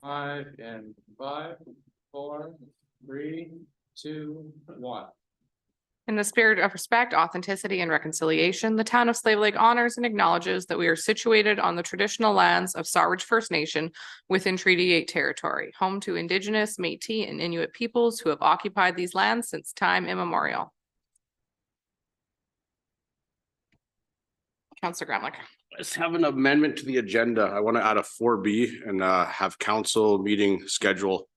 Five and 5, 4, 3, 2, 1. In the spirit of respect, authenticity, and reconciliation, the town of Slave Lake honors and acknowledges that we are situated on the traditional lands of Sawridge First Nation within Treaty 8 territory, home to Indigenous, Métis, and Inuit peoples who have occupied these lands since time immemorial. Councillor Gremlich. Let's have an amendment to the agenda. I want to add a 4B and have council meeting schedule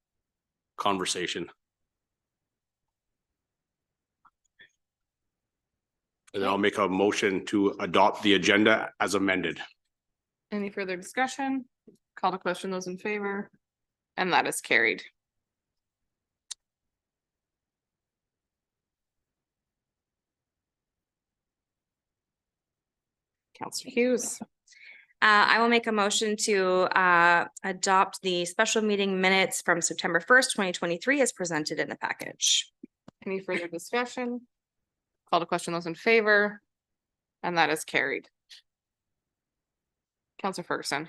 conversation. And then I'll make a motion to adopt the agenda as amended. Any further discussion? Call to question, those in favor? And that is carried. Councillor Hughes. I will make a motion to adopt the special meeting minutes from September 1st, 2023 as presented in the package. Any further discussion? Call to question, those in favor? And that is carried. Councillor Ferguson.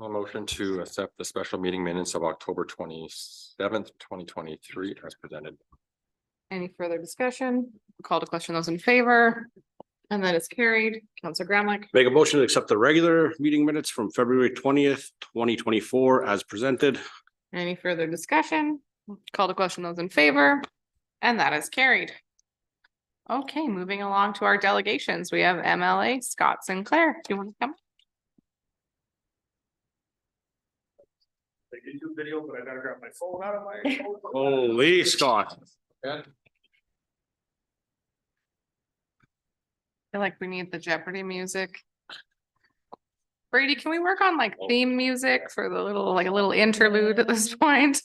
A motion to accept the special meeting minutes of October 27th, 2023 as presented. Any further discussion? Call to question, those in favor? And that is carried. Councillor Gremlich. Make a motion to accept the regular meeting minutes from February 20th, 2024 as presented. Any further discussion? Call to question, those in favor? And that is carried. Okay, moving along to our delegations. We have MLA Scott Sinclair. Do you want to come? YouTube video, but I gotta grab my phone out of my phone. Holy Scott. Good. I feel like we need the Jeopardy music. Brady, can we work on like theme music for the little, like a little interlude at this point?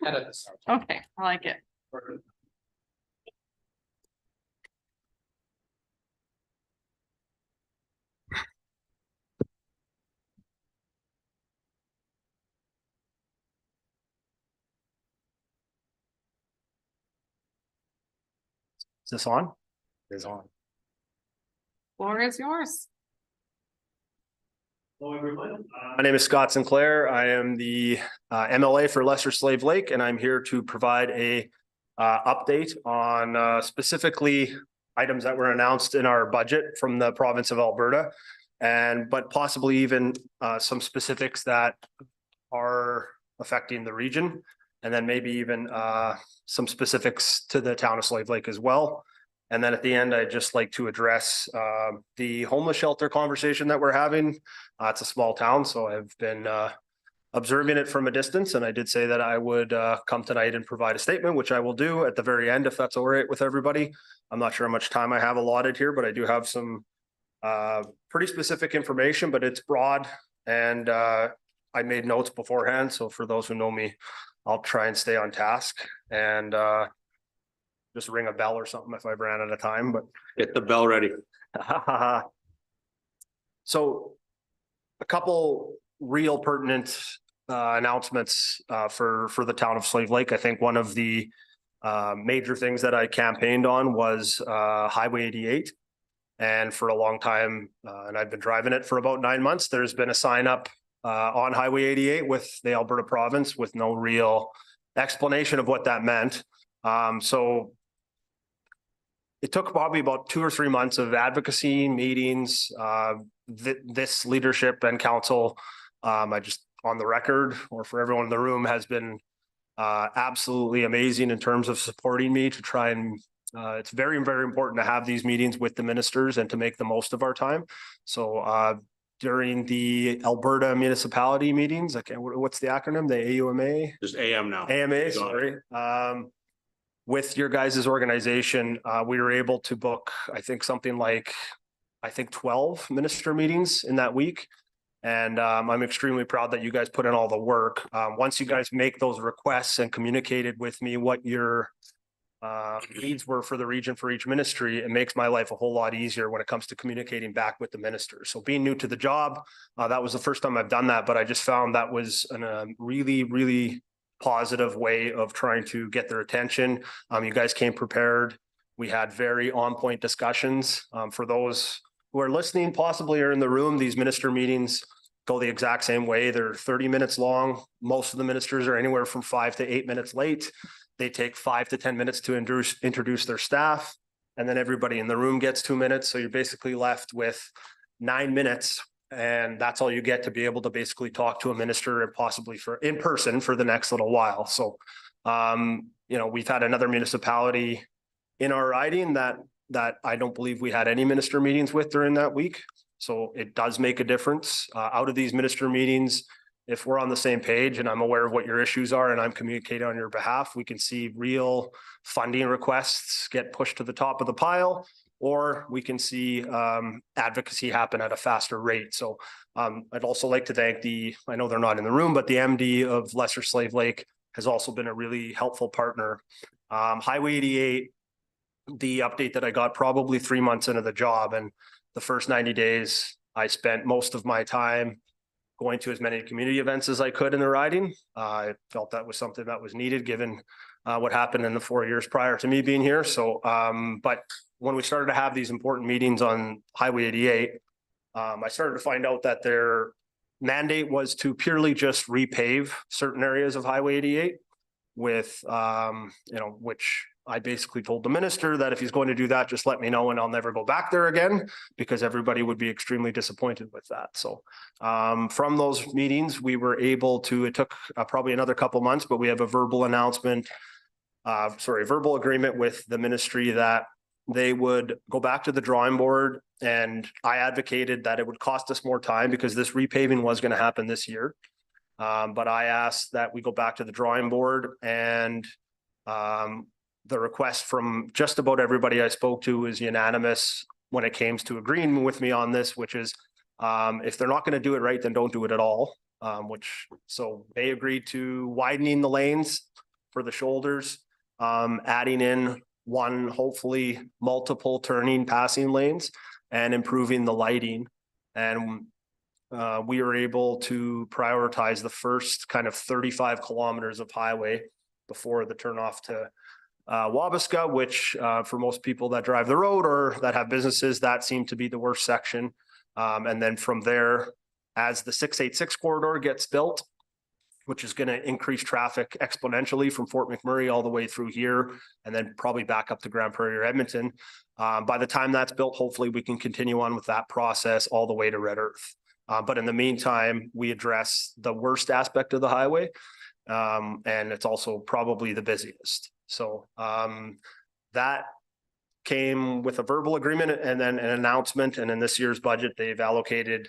Edit this out. Okay, I like it. Is this on? It is on. Floor is yours. Hello, everyone. My name is Scott Sinclair. I am the MLA for Lesser Slave Lake, and I'm here to provide a update on specifically items that were announced in our budget from the province of Alberta, but possibly even some specifics that are affecting the region, and then maybe even some specifics to the town of Slave Lake as well. And then at the end, I'd just like to address the homeless shelter conversation that we're having. It's a small town, so I've been observing it from a distance. And I did say that I would come tonight and provide a statement, which I will do at the very end, if that's all right with everybody. I'm not sure how much time I have allotted here, but I do have some pretty specific information, but it's broad. And I made notes beforehand. So for those who know me, I'll try and stay on task and just ring a bell or something if I've ran out of time, but Get the bell ready. So a couple real pertinent announcements for the town of Slave Lake. I think one of the major things that I campaigned on was Highway 88. And for a long time, and I've been driving it for about 9 months, there's been a sign up on Highway 88 with the Alberta province with no real explanation of what that meant. So it took probably about 2 or 3 months of advocacy meetings. This leadership and council, I just on the record or for everyone in the room, has been absolutely amazing in terms of supporting me to try and it's very, very important to have these meetings with the ministers and to make the most of our time. So during the Alberta municipality meetings, what's the acronym? The AUMA? Just AM now. AMA, sorry. With your guys' organization, we were able to book, I think 12 minister meetings in that week. And I'm extremely proud that you guys put in all the work. Once you guys make those requests and communicated with me what your needs were for the region for each ministry, it makes my life a whole lot easier when it comes to communicating back with the ministers. So being new to the job, that was the first time I've done that, but I just found that was a really, really positive way of trying to get their attention. You guys came prepared. We had very on-point discussions. For those who are listening, possibly are in the room, these minister meetings go the exact same way. They're 30 minutes long. Most of the ministers are anywhere from 5 to 8 minutes late. They take 5 to 10 minutes to introduce their staff. And then everybody in the room gets 2 minutes. So you're basically left with 9 minutes. And that's all you get to be able to basically talk to a minister and possibly for in person for the next little while. So, we've had another municipality in our riding that I don't believe we had any minister meetings with during that week. So it does make a difference. Out of these minister meetings, if we're on the same page and I'm aware of what your issues are and I'm communicating on your behalf, we can see real funding requests get pushed to the top of the pile, or we can see advocacy happen at a faster rate. So I'd also like to thank I know they're not in the room, but the MD of Lesser Slave Lake has also been a really helpful partner. Highway 88, the update that I got probably 3 months into the job, and the first 90 days, I spent most of my time going to as many community events as I could in the riding. I felt that was something that was needed given what happened in the 4 years prior to me being here. So, but when we started to have these important meetings on Highway 88, I started to find out that their mandate was to purely just repave certain areas of Highway 88 with, which I basically told the minister that if he's going to do that, just let me know and I'll never go back there again, because everybody would be extremely disappointed with that. So from those meetings, we were able to, it took probably another couple months, but we have a verbal agreement with the ministry that they would go back to the drawing board. And I advocated that it would cost us more time because this repaving was going to happen this year. But I asked that we go back to the drawing board, and the request from just about everybody I spoke to was unanimous when it came to agreeing with me on this, which is if they're not going to do it right, then don't do it at all. So they agreed to widening the lanes for the shoulders, adding in one, hopefully multiple turning passing lanes, and improving the lighting. And we were able to prioritize the first kind of 35 kilometers of highway before the turnoff to Wabasca, which for most people that drive the road or that have businesses, that seemed to be the worst section. And then from there, as the 686 corridor gets built, which is going to increase traffic exponentially from Fort McMurray all the way through here, and then probably back up to Grand Prairie or Edmonton. By the time that's built, hopefully we can continue on with that process all the way to Red Earth. But in the meantime, we address the worst aspect of the highway, and it's also probably the busiest. So that came with a verbal agreement and then an announcement. And in this year's budget, they've allocated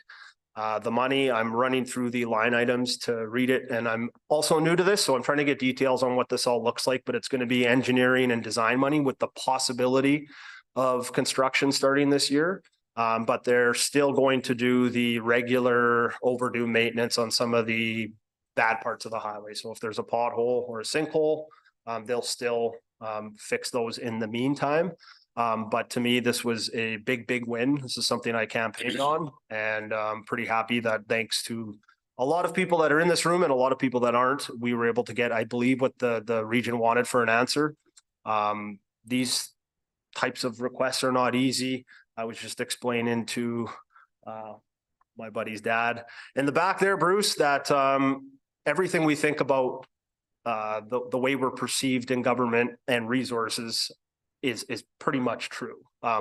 the money. I'm running through the line items to read it. And I'm also new to this, so I'm trying to get details on what this all looks like, but it's going to be engineering and design money with the possibility of construction starting this year. But they're still going to do the regular overdue maintenance on some of the bad parts of the highway. So if there's a pothole or a sinkhole, they'll still fix those in the meantime. But to me, this was a big win. This is something I campaigned on, and I'm pretty happy that thanks to a lot of people that are in this room and a lot of people that aren't, we were able to get, I believe, what the region wanted for an answer. These types of requests are not easy. I was just explaining to my buddy's dad in the back there, Bruce, that everything we think about the way we're perceived in government and resources is pretty much true.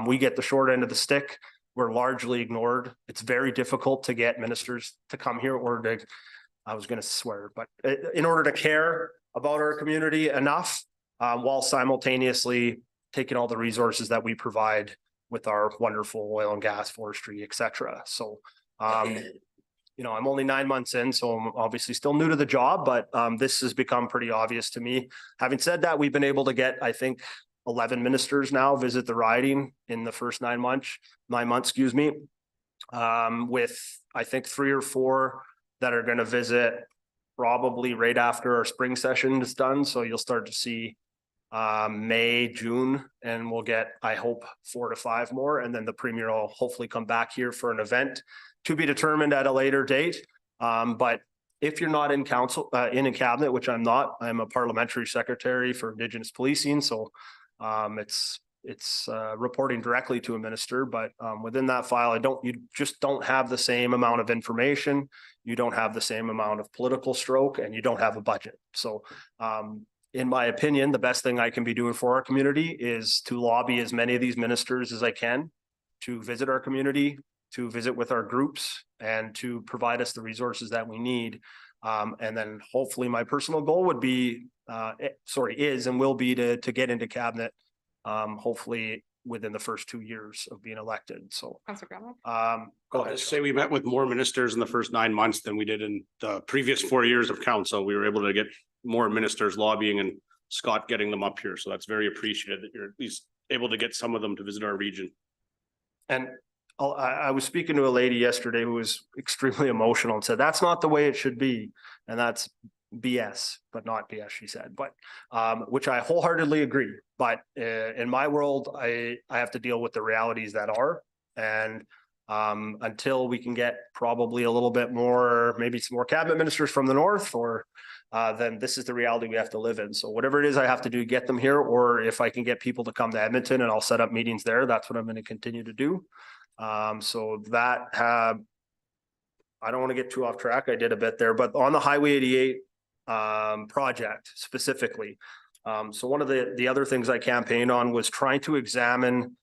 We get the short end of the stick. We're largely ignored. It's very difficult to get ministers to come here or to, I was going to swear, but in order to care about our community enough, while simultaneously taking all the resources that we provide with our wonderful oil and gas, forestry, et cetera. So, I'm only 9 months in, so I'm obviously still new to the job, but this has become pretty obvious to me. Having said that, we've been able to get, I think, 11 ministers now visit the riding in the first 9 months, with I think 3 or 4 that are going to visit probably right after our spring session is done. So you'll start to see May, June, and we'll get, I hope, 4 to 5 more. And then the premier will hopefully come back here for an event to be determined at a later date. But if you're not in council, in a cabinet, which I'm not, I'm a parliamentary secretary for Indigenous policing. So it's it's reporting directly to a minister, but within that file, you just don't have the same amount of information. You don't have the same amount of political stroke, and you don't have a budget. So in my opinion, the best thing I can be doing for our community is to lobby as many of these ministers as I can to visit our community, to visit with our groups, and to provide us the resources that we need. And then hopefully my personal goal would be, is and will be to get into cabinet, hopefully within the first 2 years of being elected. So, Councilor Graham? go I'll ahead. just say we met with more ministers in the first 9 months than we did in the previous 4 years of council. We were able to get more ministers lobbying and Scott getting them up here. So that's very appreciated that you're at least able to get some of them to visit our region. And I was speaking to a lady yesterday who was extremely emotional and said, that's not the way it should be. And that's BS, but not BS, she said, but which I wholeheartedly agree. But in my world, I have to deal with the realities that are. And until we can get probably a little bit more, maybe some more cabinet ministers from the north, or then this is the reality we have to live in. So whatever it is I have to do, get them here, or if I can get people to come to Edmonton and I'll set up meetings there, that's what I'm going to continue to do. So that I don't want to get too off track. I did a bit there, but on the Highway 88 project specifically. So one of the other things I campaigned on was trying to examine,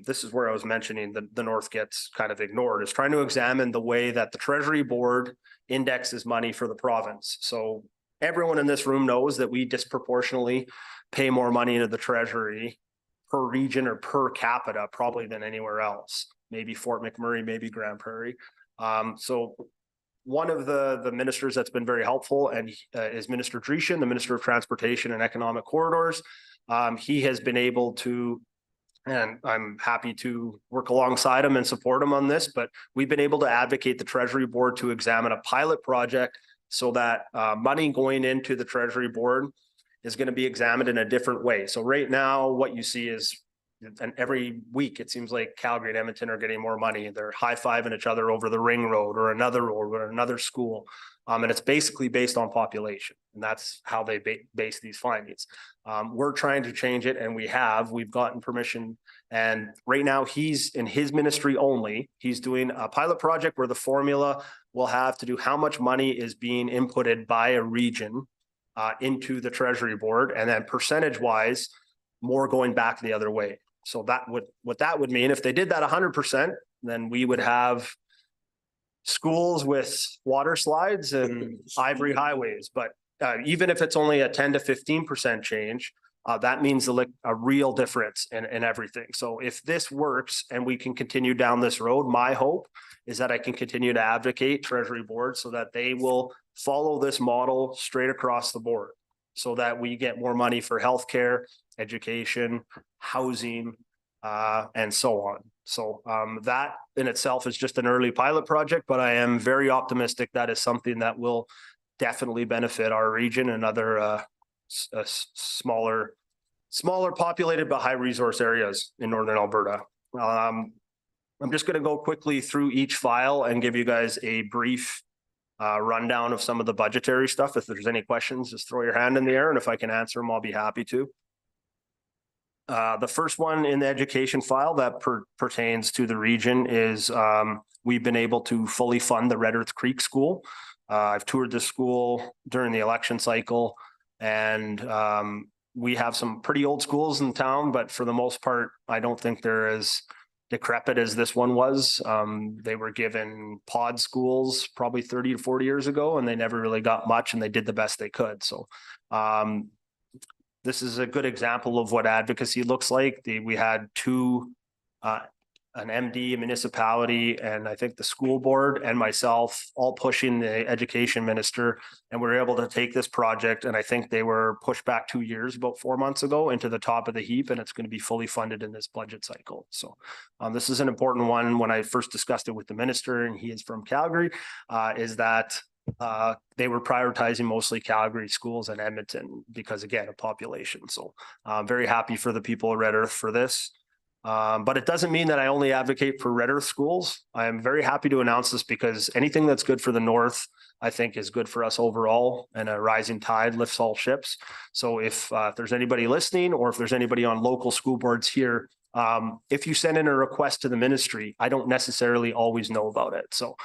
this is where I was mentioning the North gets kind of ignored, is trying to examine the way that the Treasury Board indexes money for the province. So everyone in this room knows that we disproportionately pay more money into the Treasury per region or per capita probably than anywhere else. Maybe Fort McMurray, maybe Grand Prairie. So one of the ministers that's been very helpful and is Minister Dreeshen, the Minister of Transportation and Economic Corridors. He has been able to, and I'm happy to work alongside him and support him on this, but we've been able to advocate the Treasury Board to examine a pilot project so that money going into the Treasury Board is going to be examined in a different way. So right now, what you see is, and every week it seems like Calgary and Edmonton are getting more money. They're high-fiving each other over the ring road or another road or another school. And it's basically based on population. And that's how they base these findings. We're trying to change it, and we've gotten permission. And right now he's in his ministry only. He's doing a pilot project where the formula will have to do how much money is being inputted by a region into the Treasury Board, and then percentage wise, more going back the other way. So what that would mean, if they did that 100%, then we would have schools with water slides and ivory highways. But even if it's only a 10 to 15% change, that means a real difference in everything. So if this works and we can continue down this road, my hope is that I can continue to advocate Treasury Board so that they will follow this model straight across the board so that we get more money for healthcare, education, housing, and so on. So that in itself is just an early pilot project, but I am very optimistic that is something that will definitely benefit our region and other smaller populated but high resource areas in Northern Alberta. I'm just going to go quickly through each file and give you guys a brief rundown of some of the budgetary stuff. If there's any questions, just throw your hand in the air, and if I can answer them, I'll be happy to. The first one in the education file that pertains to the region is we've been able to fully fund the Red Earth Creek School. I've toured the school during the election cycle, and we have some pretty old schools in town, but for the most part, I don't think they're as decrepit as this one was. They were given pod schools probably 30 to 40 years ago, and they never really got much, and they did the best they could. So this is a good example of what advocacy looks like. We had two, an MD, a municipality, and I think the school board and myself all pushing the education minister, and we were able to take this project, and I think they were pushed back 2 years, about 4 months ago, into the top of the heap, and it's going to be fully funded in this budget cycle. So this is an important one. When I first discussed it with the minister, and he is from Calgary, is that they were prioritizing mostly Calgary schools and Edmonton because, again, of population. So I'm very happy for the people of Red Earth for this. But it doesn't mean that I only advocate for Red Earth schools. I am very happy to announce this because anything that's good for the north, I think is good for us overall, and a rising tide lifts all ships. So if there's anybody listening, or if there's anybody on local school boards here, if you send in a request to the ministry, I don't necessarily always know about it. So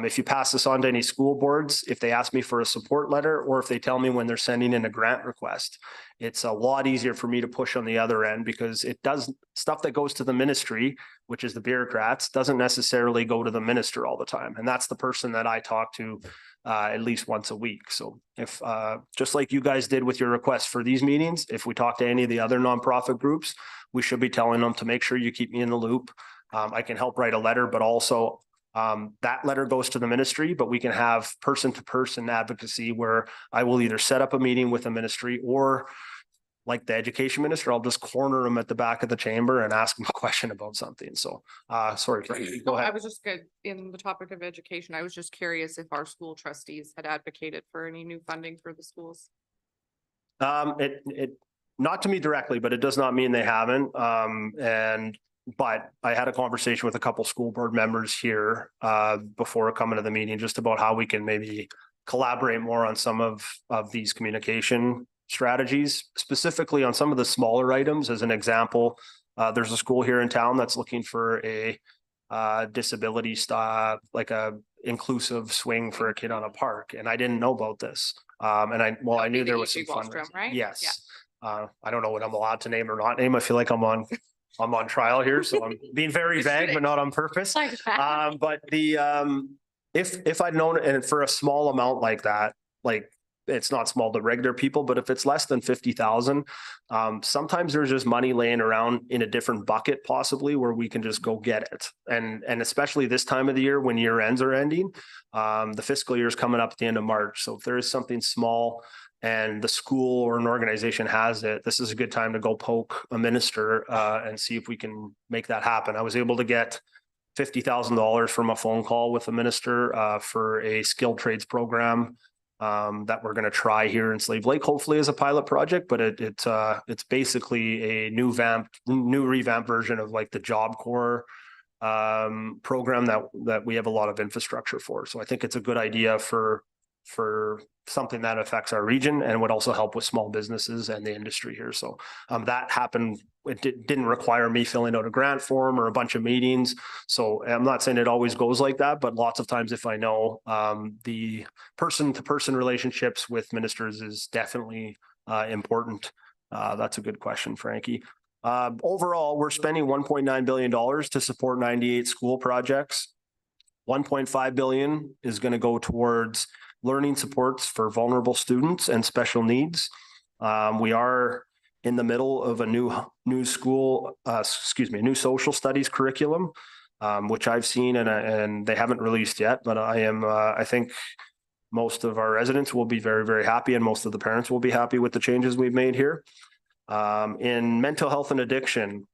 if you pass this on to any school boards, if they ask me for a support letter, or if they tell me when they're sending in a grant request, it's a lot easier for me to push on the other end, because it does stuff that goes to the ministry, which is the bureaucrats, doesn't necessarily go to the minister all the time. And that's the person that I talk to at least once a week. So if just like you guys did with your request for these meetings, if we talk to any of the other nonprofit groups, we should be telling them to make sure you keep me in the loop. I can help write a letter, but also that letter goes to the ministry, but we can have person-to-person advocacy where I will either set up a meeting with a ministry, or like the education minister, I'll just corner him at the back of the chamber and ask him a question about something. So, sorry, Frankie, go I ahead. was just good in the topic of education. I was just curious if our school trustees had advocated for any new funding for the schools. Not to me directly, but it does not mean they haven't. But I had a conversation with a couple school board members here before coming to the meeting, just about how we can maybe collaborate more on some of these communication strategies, specifically on some of the smaller items. As an example, there's a school here in town that's looking for a disability style, like a inclusive swing for a kid on a park. And I didn't know about this. And I knew there was some fundraising. Right? Yes. I don't know what I'm allowed to name or not name. I feel like I'm on trial here, so I'm being very vague, but not on purpose. But if I'd known, and for a small amount like that, like it's not small to regular people, but if it's less than 50,000, sometimes there's just money laying around in a different bucket, possibly, where we can just go get it. And especially this time of the year when year ends are ending, the fiscal year is coming up at the end of March. So if there is something small and the school or an organization has it, this is a good time to go poke a minister and see if we can make that happen. I was able to get $50,000 from a phone call with a minister for a skilled trades program that we're going to try here in Slave Lake, hopefully as a pilot project. But it's basically a new revamped version of like the Job Corps program that we have a lot of infrastructure for. So I think it's a good idea for something that affects our region and would also help with small businesses and the industry here. So that happened. It didn't require me filling out a grant form or a bunch of meetings. So I'm not saying it always goes like that, but lots of times if I know, the person-to-person relationships with ministers is definitely important. That's a good question, Frankie. Overall, we're spending $1.9 billion to support 98 school projects. 1.5 billion is going to go towards learning supports for vulnerable students and special needs. We are in the middle of a new social studies curriculum, which I've seen and they haven't released yet, but I think most of our residents will be very, very happy, and most of the parents will be happy with the changes we've made here. In mental health and addiction,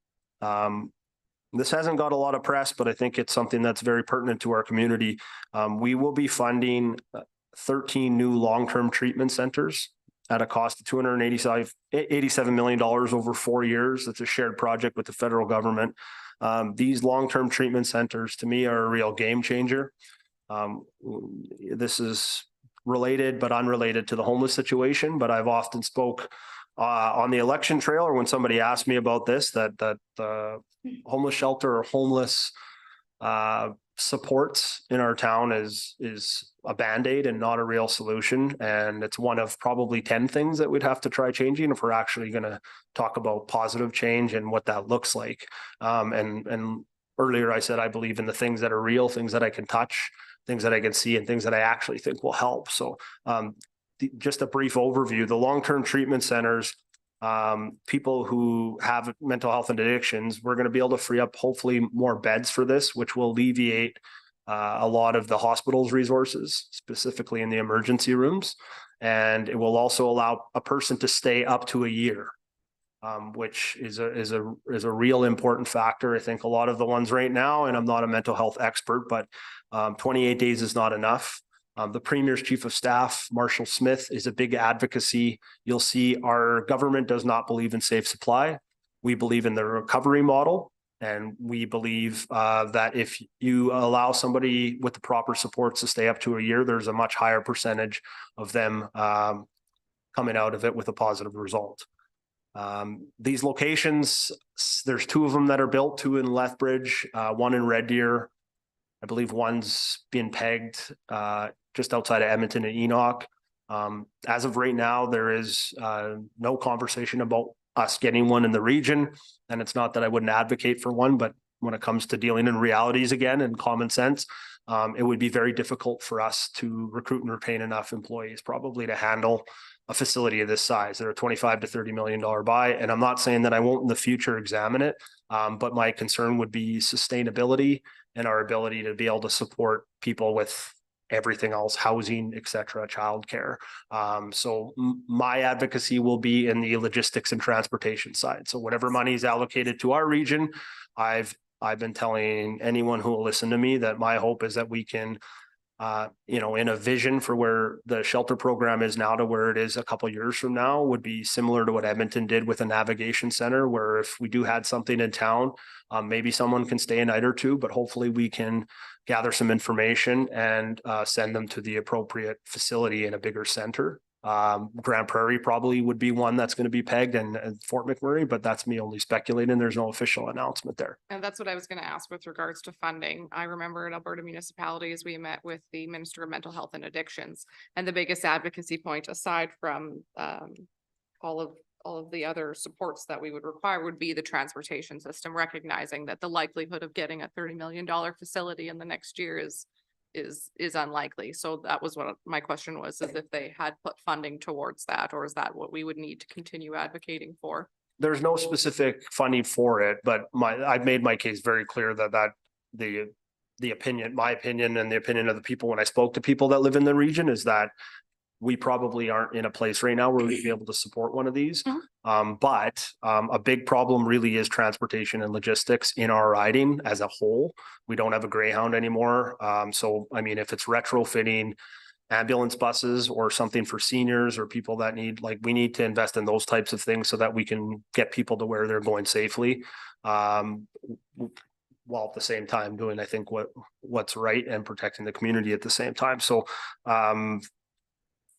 this hasn't got a lot of press, but I think it's something that's very pertinent to our community. We will be funding 13 new long-term treatment centers at a cost of $287 million over 4 years. It's a shared project with the federal government. These long-term treatment centers, to me, are a real game changer. This is related but unrelated to the homeless situation, but I've often spoke on the election trail, or when somebody asked me about this, that the homeless shelter or homeless supports in our town is a Band-Aid and not a real solution. And it's one of probably 10 things that we'd have to try changing if we're actually going to talk about positive change and what that looks like. And earlier I said, I believe in the things that are real, things that I can touch, things that I can see, and things that I actually think will help. So just a brief overview, the long-term treatment centers, people who have mental health and addictions, we're going to be able to free up hopefully more beds for this, which will alleviate a lot of the hospital's resources, specifically in the emergency rooms. And it will also allow a person to stay up to a year, which is a real important factor. I think a lot of the ones right now, and I'm not a mental health expert, but 28 days is not enough. The Premier's Chief of Staff, Marshall Smith, is a big advocacy. You'll see our government does not believe in safe supply. We believe in the recovery model. And we believe that if you allow somebody with the proper supports to stay up to a year, there's a much higher percentage of them coming out of it with a positive result. These locations, there's 2 of them that are built, 2 in Lethbridge, 1 in Red Deer. I believe one's being pegged just outside of Edmonton and Enoch. As of right now, there is no conversation about us getting one in the region. And it's not that I wouldn't advocate for one, but when it comes to dealing in realities again and common sense, it would be very difficult for us to recruit and retain enough employees probably to handle a facility of this size. They're a $25 to $30 million buy. And I'm not saying that I won't in the future examine it, but my concern would be sustainability and our ability to be able to support people with everything else, housing, et cetera, childcare. So my advocacy will be in the logistics and transportation side. So whatever money is allocated to our region, I've been telling anyone who will listen to me that my hope is that we can, in a vision for where the shelter program is now to where it is a couple of years from now would be similar to what Edmonton did with a navigation center, where if we do had something in town, maybe someone can stay a night or 2, but hopefully we can gather some information and send them to the appropriate facility in a bigger center. Grand Prairie probably would be one that's going to be pegged and Fort McMurray, but that's me only speculating. There's no official announcement there. And that's what I was going to ask with regards to funding. I remember at Alberta Municipalities, we met with the Minister of Mental Health and Addictions, and the biggest advocacy point, aside from all of the other supports that we would require, would be the transportation system, recognizing that the likelihood of getting a $30 million facility in the next year is unlikely. So that was what my question was, is if they had put funding towards that, or is that what we would need to continue advocating for? There's no specific funding for it, but I've made my case very clear that the opinion, my opinion and the opinion of the people when I spoke to people that live in the region is that we probably aren't in a place right now where we'd be able to support one of these. But a big problem really is transportation and logistics in our riding as a whole. We don't have a Greyhound anymore. So, I mean, if it's retrofitting ambulance buses or something for seniors or people that need, like, we need to invest in those types of things so that we can get people to where they're going safely. While at the same time doing, I think, what's right and protecting the community at the same time. So,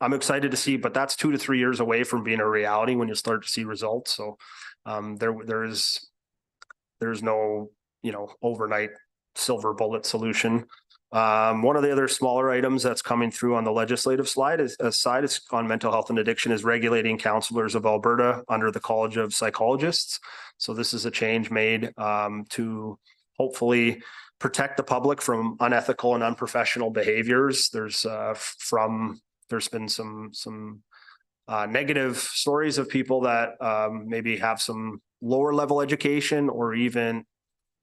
I'm excited to see, but that's 2 to 3 years away from being a reality when you start to see results. So there's no, overnight silver bullet solution. One of the other smaller items that's coming through on the legislative side is on mental health and addiction is regulating counselors of Alberta under the College of Psychologists. So this is a change made to hopefully protect the public from unethical and unprofessional behaviors. There's been some negative stories of people that maybe have some lower level education or even,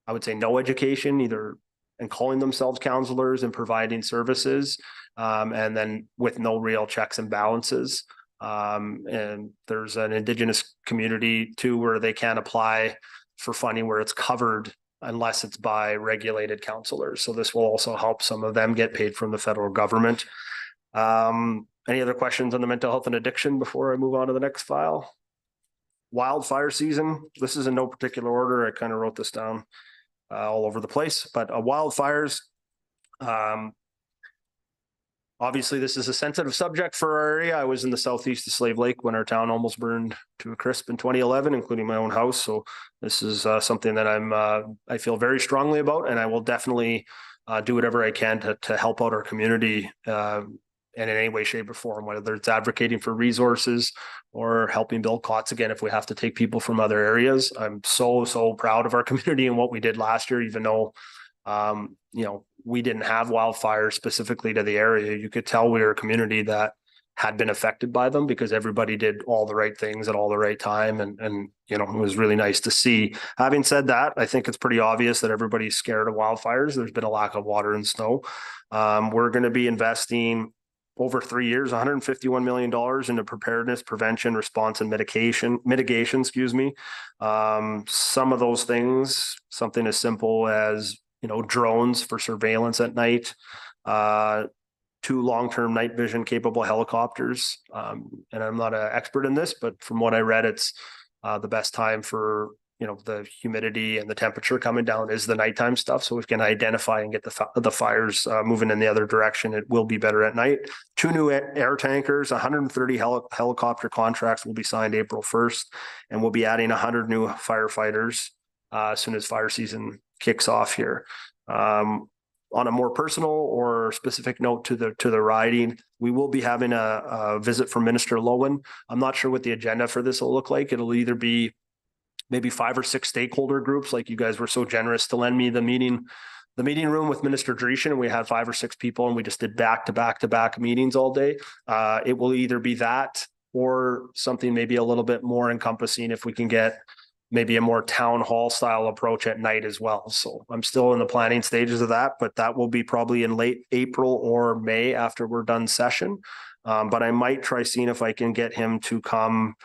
I would say, no education, either and calling themselves counselors and providing services, and then with no real checks and balances. And there's an Indigenous community too where they can't apply for funding where it's covered unless it's by regulated counselors. So this will also help some of them get paid from the federal government. Any other questions on the mental health and addiction before I move on to the next file? Wildfire season. This is in no particular order. I kind of wrote this down all over the place, but wildfires. Obviously, this is a sensitive subject for our area. I was in the southeast of Slave Lake when our town almost burned to a crisp in 2011, including my own house. So this is something that I feel very strongly about, and I will definitely do whatever I can to help out our community in any way, shape, or form, whether it's advocating for resources or helping build cots again if we have to take people from other areas. I'm so proud of our community and what we did last year, even though we didn't have wildfires specifically to the area. You could tell we were a community that had been affected by them because everybody did all the right things at all the right time. And it was really nice to see. Having said that, I think it's pretty obvious that everybody's scared of wildfires. There's been a lack of water and snow. We're going to be investing over 3 years, $151 million into preparedness, prevention, response, and mitigation, some of those things, something as simple as, drones for surveillance at night, 2 long-term night vision capable helicopters. And I'm not an expert in this, but from what I read, it's the best time for the humidity and the temperature coming down is the nighttime stuff. So we can identify and get the fires moving in the other direction. It will be better at night. 2 new air tankers, 130 helicopter contracts will be signed April 1st, and we'll be adding 100 new firefighters as soon as fire season kicks off here. On a more personal or specific note to the riding, we will be having a visit from Minister Lowen. I'm not sure what the agenda for this will look like. It'll either be maybe 5 or 6 stakeholder groups, like you guys were so generous to lend me the meeting room with Minister Dreeshen, and we had 5 or 6 people, and we just did back to back meetings all day. It will either be that or something maybe a little bit more encompassing if we can get maybe a more town hall style approach at night as well. So I'm still in the planning stages of that, but that will be probably in late April or May after we're done session. But I might try seeing if I can get him to come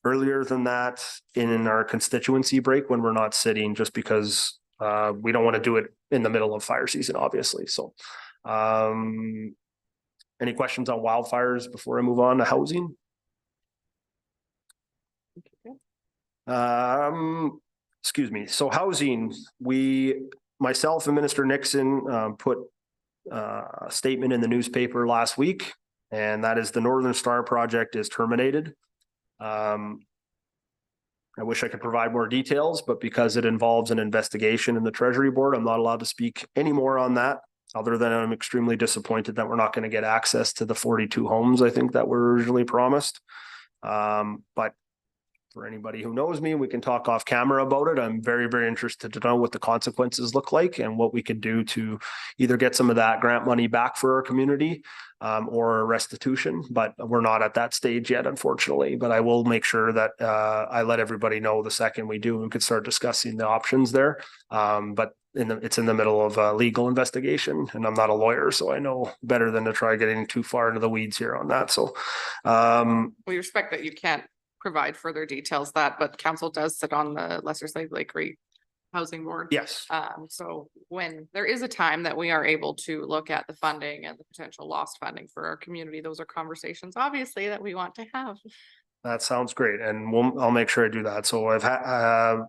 earlier than that in our constituency break when we're not sitting, just because we don't want to do it in the middle of fire season, obviously. So any questions on wildfires before I move on to housing? Excuse me. So housing, myself and Minister Nixon put a statement in the newspaper last week, and that is the Northern Star project is terminated. I wish I could provide more details, but because it involves an investigation in the Treasury Board, I'm not allowed to speak any more on that, other than I'm extremely disappointed that we're not going to get access to the 42 homes I think that were originally promised. But for anybody who knows me, we can talk off camera about it. I'm very, very interested to know what the consequences look like and what we can do to either get some of that grant money back for our community or restitution, but we're not at that stage yet, unfortunately. But I will make sure that I let everybody know the second we do, we could start discussing the options there. But it's in the middle of a legal investigation, and I'm not a lawyer, so I know better than to try getting too far into the weeds here on that. So We respect that you can't provide further details but council does sit on the Lesser Slave Lake Housing Board. yes. So when there is a time that we are able to look at the funding and the potential lost funding for our community, those are conversations obviously that we want to have. That sounds great, and I'll make sure I do that. So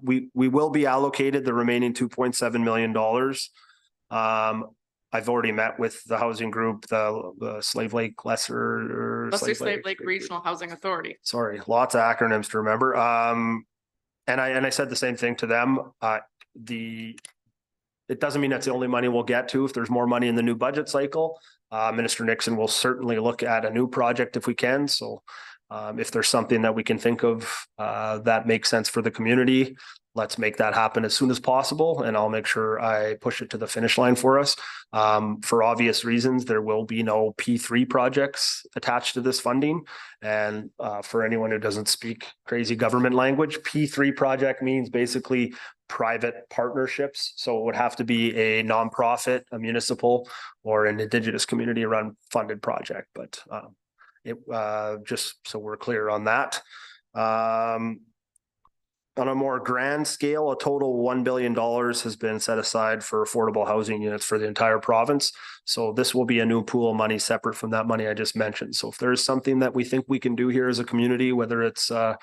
we will be allocated the remaining $2.7 million. I've already met with the housing group, the Slave Lake Lesser Slave Lake Regional Housing Authority. Sorry, lots of acronyms to remember. And I said the same thing to them. It doesn't mean that's the only money we'll get to. If there's more money in the new budget cycle, Minister Nixon will certainly look at a new project if we can. So if there's something that we can think of that makes sense for the community, let's make that happen as soon as possible. And I'll make sure I push it to the finish line for us. For obvious reasons, there will be no P3 projects attached to this funding. And for anyone who doesn't speak crazy government language, P3 project means basically private partnerships. So it would have to be a nonprofit, a municipal, or an Indigenous community run funded project. But just so we're clear on that. On a more grand scale, a total $1 billion has been set aside for affordable housing units for the entire province. So this will be a new pool of money separate from that money I just mentioned. So if there's something that we think we can do here as a community, whether it's a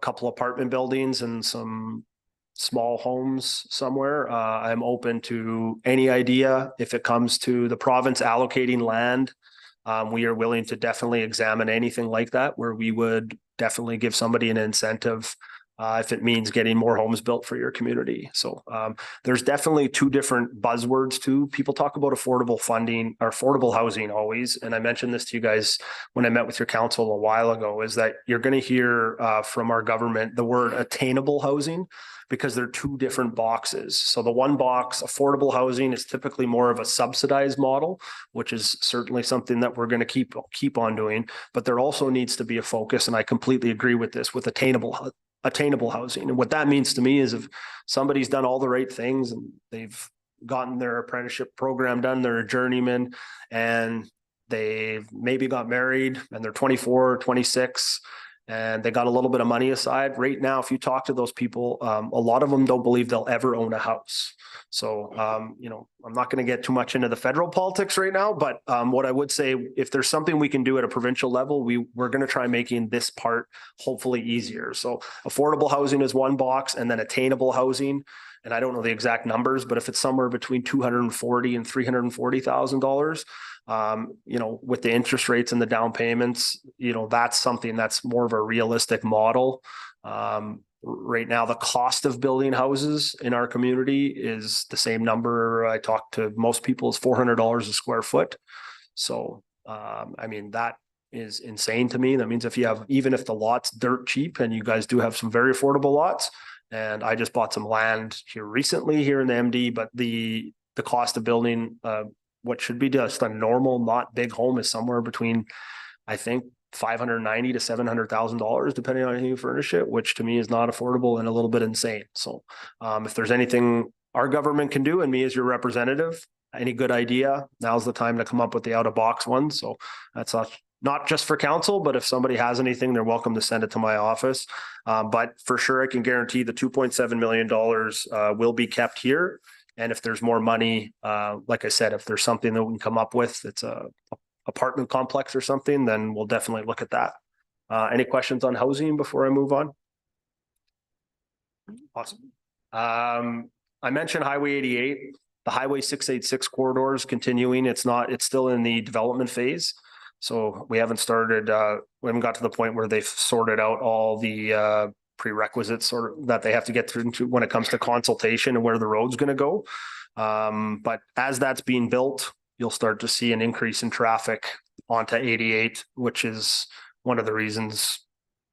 couple apartment buildings and some small homes somewhere, I'm open to any idea. If it comes to the province allocating land, we are willing to definitely examine anything like that, where we would definitely give somebody an incentive if it means getting more homes built for your community. So there's definitely two different buzzwords too. People talk about affordable funding or affordable housing always. And I mentioned this to you guys when I met with your council a while ago, is that you're going to hear from our government the word attainable housing, because they're two different boxes. So the one box, affordable housing, is typically more of a subsidized model, which is certainly something that we're going to keep on doing. But there also needs to be a focus, and I completely agree with this, with attainable housing. And what that means to me is if somebody's done all the right things and they've gotten their apprenticeship program done, they're a journeyman, and they've maybe got married and they're 24 or 26, and they got a little bit of money aside. Right now, if you talk to those people, a lot of them don't believe they'll ever own a house. So, I'm not going to get too much into the federal politics right now, but what I would say, if there's something we can do at a provincial level, we're going to try making this part hopefully easier. So affordable housing is one box, and then attainable housing. And I don't know the exact numbers, but if it's somewhere between $240,000 and $340,000, with the interest rates and the down payments, that's something that's more of a realistic model. Right now, the cost of building houses in our community is the same number I talk to most people is $400 a square foot. So, that is insane to me. That means even if the lot's dirt cheap, and you guys do have some very affordable lots, and I just bought some land here recently here in the MD, but the cost of building what should be just a normal, not big home is somewhere between, I think, $590,000 to $700,000, depending on how you furnish it, which to me is not affordable and a little bit insane. So if there's anything our government can do, and me as your representative, any good idea, now's the time to come up with the out of box one. So that's not just for council, but if somebody has anything, they're welcome to send it to my office. But for sure, I can guarantee the $2.7 million will be kept here. And if there's more money, like I said, if there's something that we can come up with, it's a apartment complex or something, then we'll definitely look at that. Any questions on housing before I move on? Awesome. I mentioned Highway 88, the Highway 686 corridor is continuing. It's still in the development phase. So we haven't got to the point where they've sorted out all the prerequisites that they have to get through when it comes to consultation and where the road's going to go. But as that's being built, you'll start to see an increase in traffic onto 88, which is one of the reasons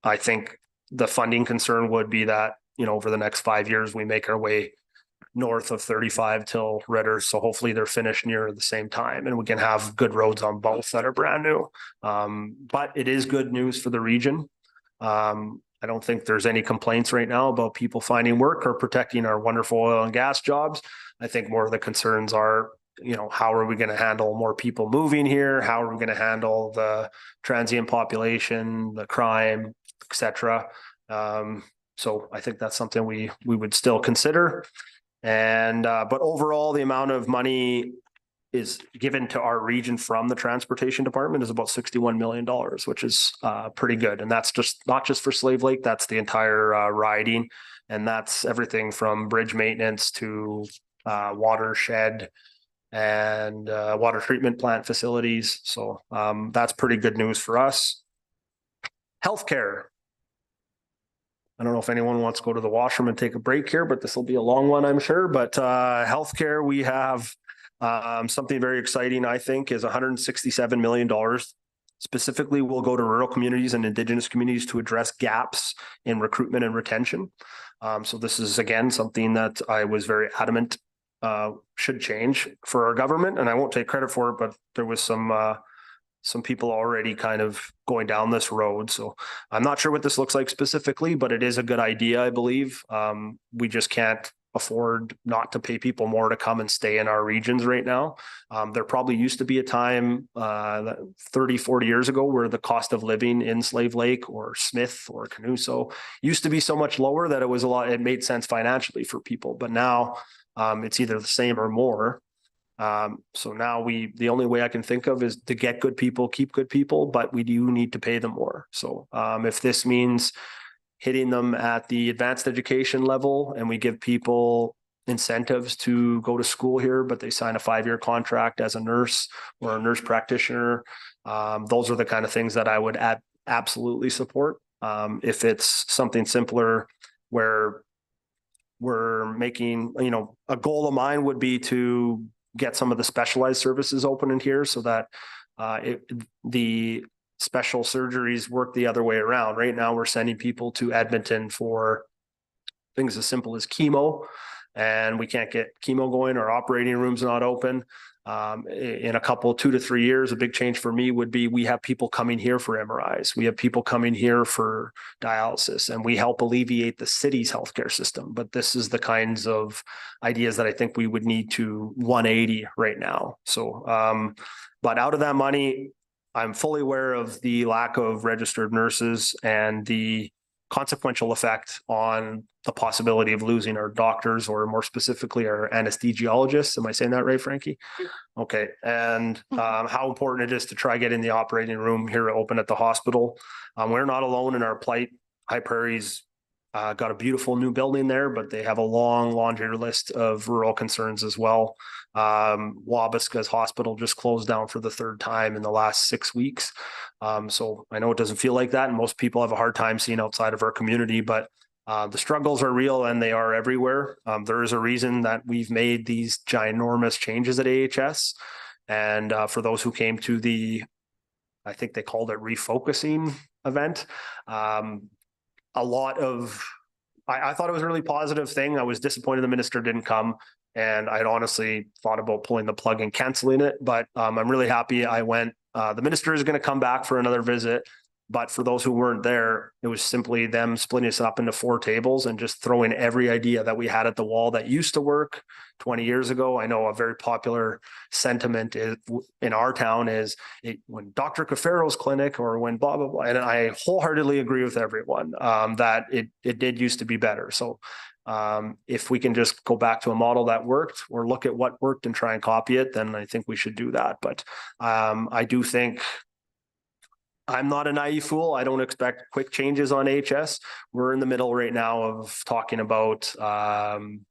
I think the funding concern would be that, over the next 5 years, we make our way north of 35 till Ritter. So hopefully they're finished near the same time and we can have good roads on both that are brand new. But it is good news for the region. I don't think there's any complaints right now about people finding work or protecting our wonderful oil and gas jobs. I think more of the concerns are, how are we going to handle more people moving here? How are we going to handle the transient population, the crime, etc. So I think that's something we would still consider. And but overall, the amount of money is given to our region from the transportation department is about $61 million, which is pretty good. And that's not just for Slave Lake, that's the entire riding. And that's everything from bridge maintenance to watershed and water treatment plant facilities. So that's pretty good news for us. Healthcare. I don't know if anyone wants to go to the washroom and take a break here, but this will be a long one, I'm sure. But healthcare, we have something very exciting, I think, is $167 million. Specifically, will go to rural communities and Indigenous communities to address gaps in recruitment and retention. So this is, again, something that I was very adamant should change for our government. And I won't take credit for it, but there was some people already kind of going down this road. So I'm not sure what this looks like specifically, but it is a good idea, I believe. We just can't afford not to pay people more to come and stay in our regions right now. There probably used to be a time 30, 40 years ago where the cost of living in Slave Lake or Smith or Canuso used to be so much lower that it made sense financially for people. But now it's either the same or more. So now the only way I can think of is to get good people, keep good people, but we do need to pay them more. So if this means hitting them at the advanced education level and we give people incentives to go to school here, but they sign a 5-year contract as a nurse or a nurse practitioner, those are the kind of things that I would absolutely support. If it's something simpler where we're making, a goal of mine would be to get some of the specialized services open in here so that the special surgeries work the other way around. Right now, we're sending people to Edmonton for things as simple as chemo, and we can't get chemo going. Our operating room's not open. In a couple, 2 to 3 years, a big change for me would be we have people coming here for MRIs. We have people coming here for dialysis, and we help alleviate the city's healthcare system. But this is the kinds of ideas that I think we would need to 180 right now. So, but out of that money, I'm fully aware of the lack of registered nurses and the consequential effect on the possibility of losing our doctors, or more specifically our anesthesiologists. Am I saying that right, Frankie? Okay, and how important it is to try getting the operating room here open at the hospital. We're not alone in our plight. High Prairie's got a beautiful new building there, but they have a long laundry list of rural concerns as well. Wabasca's hospital just closed down for the third time in the last 6 weeks. So I know it doesn't feel like that, and most people have a hard time seeing outside of our community, but the struggles are real and they are everywhere. There is a reason that we've made these ginormous changes at AHS. And for those who came to the, I think they called it refocusing event, a lot of, I thought it was a really positive thing. I was disappointed the minister didn't come, and I'd honestly thought about pulling the plug and canceling it, but I'm really happy I went. The minister is going to come back for another visit, but for those who weren't there, it was simply them splitting us up into 4 tables and just throwing every idea that we had at the wall that used to work 20 years ago. I know a very popular sentiment is, in our town is when Dr. Cafero's clinic or when blah, blah, blah. And I wholeheartedly agree with everyone that it did used to be better. So if we can just go back to a model that worked or look at what worked and try and copy it, then I think we should do that. But I do think I'm not a naive fool. I don't expect quick changes on HS. We're in the middle right now of talking about, I don't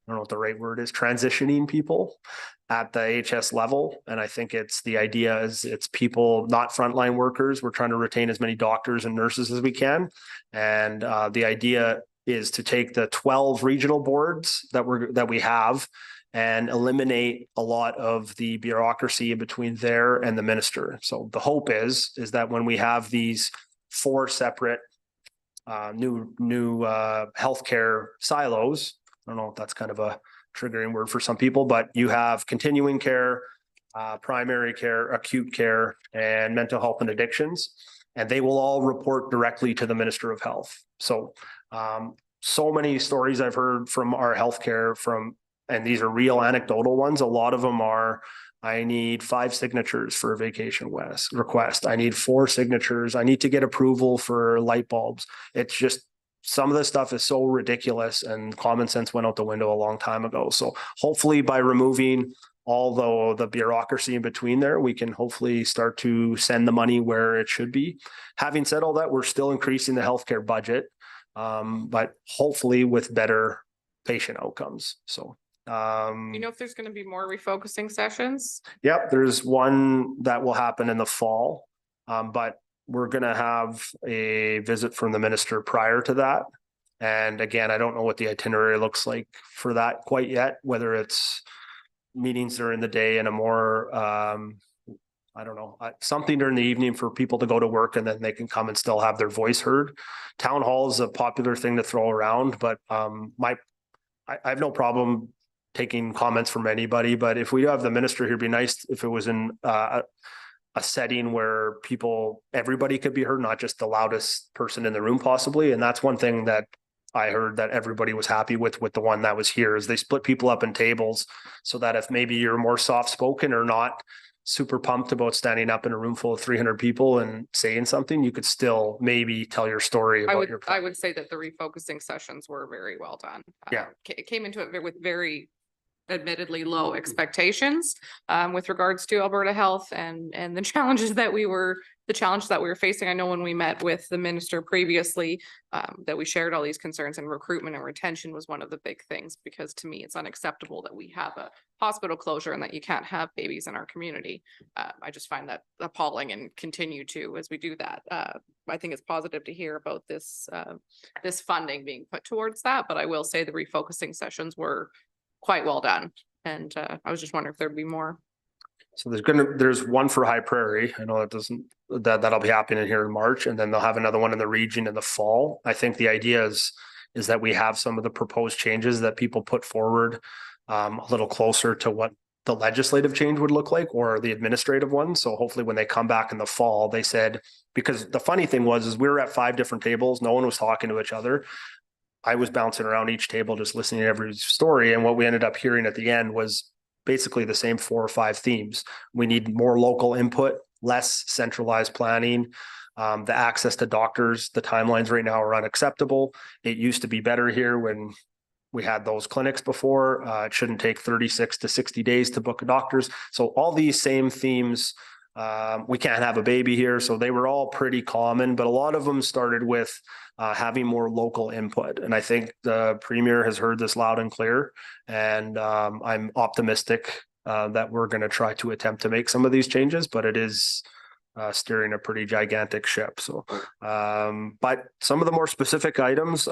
know what the right word is, transitioning people at the HS level. And I think it's the idea is it's people, not frontline workers. We're trying to retain as many doctors and nurses as we can. And the idea is to take the 12 regional boards that we have and eliminate a lot of the bureaucracy between there and the minister. So the hope is that when we have these 4 separate new healthcare silos, I don't know if that's kind of a triggering word for some people, but you have continuing care, primary care, acute care, and mental health and addictions, and they will all report directly to the Minister of Health. So, so many stories I've heard from our healthcare and these are real anecdotal ones. A lot of them are, I need 5 signatures for a vacation request. I need 4 signatures. I need to get approval for light bulbs. It's just, some of this stuff is so ridiculous and common sense went out the window a long time ago. So hopefully by removing all the bureaucracy in between there, we can hopefully start to send the money where it should be. Having said all that, we're still increasing the healthcare budget, but hopefully with better patient outcomes. So You know if there's going to be more refocusing sessions? yep, there's one that will happen in the fall, but we're going to have a visit from the minister prior to that. And again, I don't know what the itinerary looks like for that quite yet, whether it's meetings during the day and a more, I don't know, something during the evening for people to go to work and then they can come and still have their voice heard. Town hall is a popular thing to throw around, but I have no problem taking comments from anybody, but if we have the minister here, it'd be nice if it was in a setting where everybody could be heard, not just the loudest person in the room possibly. And that's one thing that I heard that everybody was happy with the one that was here, is they split people up in tables so that if maybe you're more soft spoken or not super pumped about standing up in a room full of 300 people and saying something, you could still maybe tell your story about I would say that the refocusing sessions were very well done. Yeah. It came into it with very admittedly low expectations with regards to Alberta Health and the challenges that we were facing. I know when we met with the minister previously, that we shared all these concerns, and recruitment and retention was one of the big things, because to me, it's unacceptable that we have a hospital closure and that you can't have babies in our community. I just find that appalling and continue to as we do that. I think it's positive to hear about this funding being put towards that, but I will say the refocusing sessions were quite well done. And I was just wondering if there'd be more. So there's one for High Prairie. I know that'll be happening here in March, and then they'll have another one in the region in the fall. I think the idea is that we have some of the proposed changes that people put forward a little closer to what the legislative change would look like, or the administrative one. So hopefully when they come back in the fall, they said, because the funny thing is we were at 5 different tables. No one was talking to each other. I was bouncing around each table, just listening to every story. And what we ended up hearing at the end was basically the same 4 or 5 themes. We need more local input. less centralized planning. The access to doctors, the timelines right now are unacceptable. It used to be better here when we had those clinics before. It shouldn't take 36 to 60 days to book doctors. So all these same themes, we can't have a baby here. So they were all pretty common, but a lot of them started with having more local input. And I think the premier has heard this loud and clear. And I'm optimistic that we're going to try to attempt to make some of these changes, but it is steering a pretty gigantic ship. So, but some of the more specific items,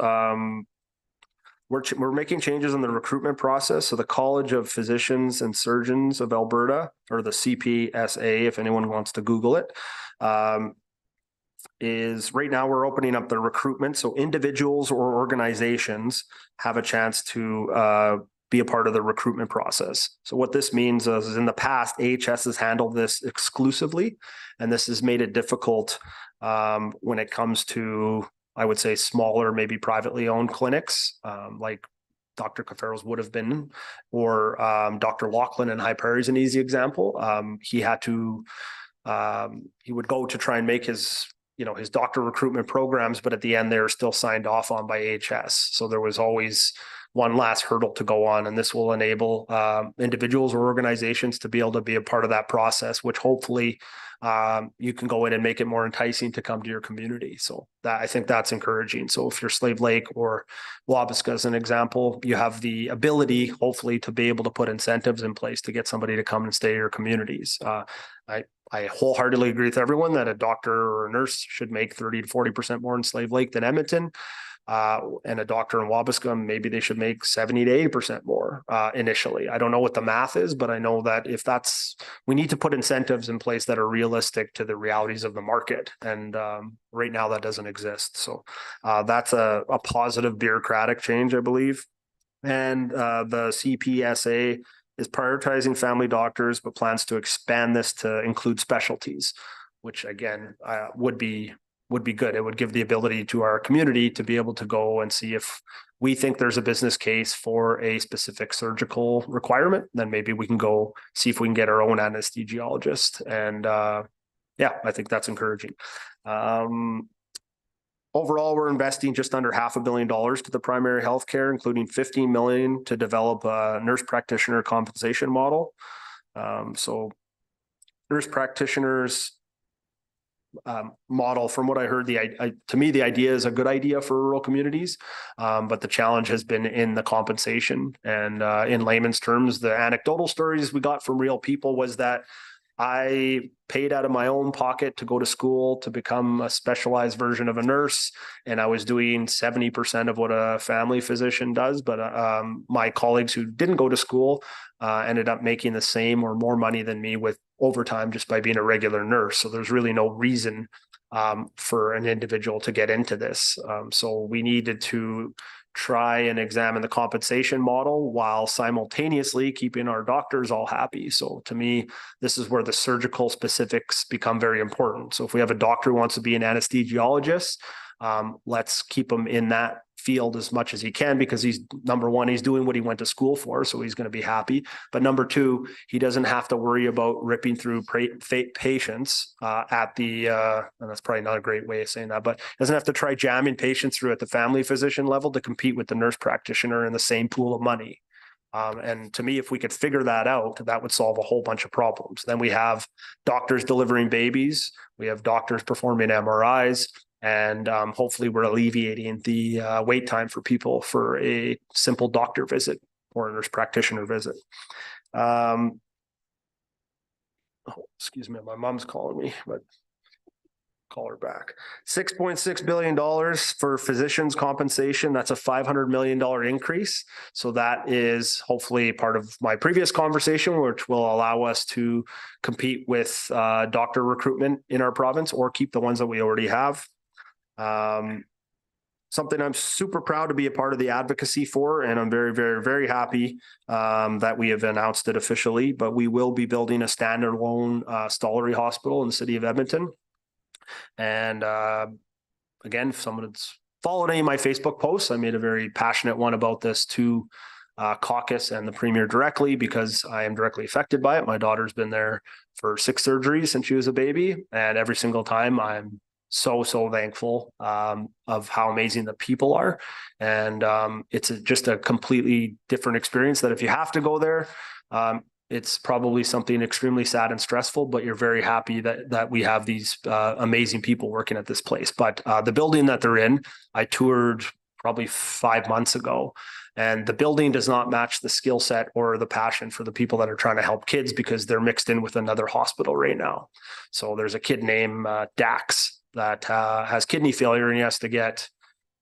we're making changes in the recruitment process. So the College of Physicians and Surgeons of Alberta, or the CPSA, if anyone wants to Google it, is right now we're opening up the recruitment. So individuals or organizations have a chance to be a part of the recruitment process. So what this means is in the past, AHS has handled this exclusively, and this has made it difficult when it comes to, I would say, smaller, maybe privately owned clinics, like Dr. Caferro's would have been, or Dr. Laughlin in High Prairie is an easy example. He would go to try and make his doctor recruitment programs, but at the end, they're still signed off on by AHS. So there was always one last hurdle to go on, and this will enable individuals or organizations to be able to be a part of that process, which hopefully you can go in and make it more enticing to come to your community. So that, I think that's encouraging. So if you're Slave Lake or Wabasca as an example, you have the ability, hopefully, to be able to put incentives in place to get somebody to come and stay in your communities. I wholeheartedly agree with everyone that a doctor or a nurse should make 30 to 40% more in Slave Lake than Edmonton. And a doctor in Wabasca, maybe they should make 70 to 80% more initially. I don't know what the math is, but I know that we need to put incentives in place that are realistic to the realities of the market. And right now that doesn't exist. So that's a positive bureaucratic change, I believe. And the CPSA is prioritizing family doctors, but plans to expand this to include specialties, which again would be good. It would give the ability to our community to be able to go and see if we think there's a business case for a specific surgical requirement, then maybe we can go see if we can get our own anesthesiologist. And I think that's encouraging. Overall, we're investing just under $500 million to the primary healthcare, including $15 million to develop a nurse practitioner compensation model. So nurse practitioners model, from what I heard, to me, the idea is a good idea for rural communities, but the challenge has been in the compensation. And in layman's terms, the anecdotal stories we got from real people was that I paid out of my own pocket to go to school to become a specialized version of a nurse, and I was doing 70% of what a family physician does. But my colleagues who didn't go to school ended up making the same or more money than me with overtime just by being a regular nurse. So there's really no reason for an individual to get into this. So we needed to try and examine the compensation model while simultaneously keeping our doctors all happy. So to me, this is where the surgical specifics become very important. So if we have a doctor who wants to be an anesthesiologist, let's keep him in that field as much as he can, because he's, number one, he's doing what he went to school for, so he's going to be happy. But number two, he doesn't have to worry about ripping through patients at the, and that's probably not a great way of saying that, but doesn't have to try jamming patients through at the family physician level to compete with the nurse practitioner in the same pool of money. And to me, if we could figure that out, that would solve a whole bunch of problems. Then we have doctors delivering babies, we have doctors performing MRIs, and hopefully we're alleviating the wait time for people for a simple doctor visit or a nurse practitioner visit. Excuse me, my mom's calling me, but call her back. $6.6 billion for physicians compensation. That's a $500 million increase. So that is hopefully part of my previous conversation, which will allow us to compete with doctor recruitment in our province or keep the ones that we already have. Something I'm super proud to be a part of the advocacy for, and I'm very, very, very happy that we have announced it officially, but we will be building a standalone Stollery Hospital in the city of Edmonton. And again, if someone has followed any of my Facebook posts, I made a very passionate one about this to caucus and the premier directly because I am directly affected by it. My daughter's been there for 6 surgeries since she was a baby, and every single time I'm so thankful of how amazing the people are. And it's just a completely different experience that if you have to go there, it's probably something extremely sad and stressful, but you're very happy that we have these amazing people working at this place. But the building that they're in, I toured probably 5 months ago, and the building does not match the skill set or the passion for the people that are trying to help kids because they're mixed in with another hospital right now. So there's a kid named Dax that has kidney failure, and he has to get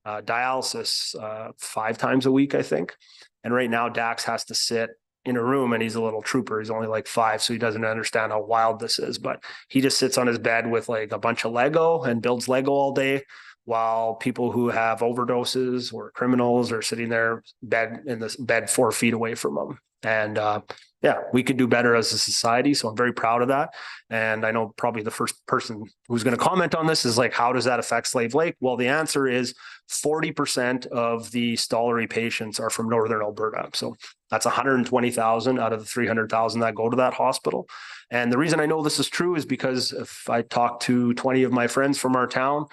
dialysis 5 times a week, I think. And right now Dax has to sit in a room, and he's a little trooper. He's only like 5, so he doesn't understand how wild this is, but he just sits on his bed with like a bunch of Lego and builds Lego all day, while people who have overdoses or criminals are sitting there in this bed 4 feet away from them. And yeah, we could do better as a society. So I'm very proud of that. And I know probably the first person who's going to comment on this is like, how does that affect Slave Lake? Well, the answer is 40% of the Stollery patients are from Northern Alberta. So that's 120,000 out of the 300,000 that go to that hospital. And the reason I know this is true is because if I talk to 20 of my friends from our town,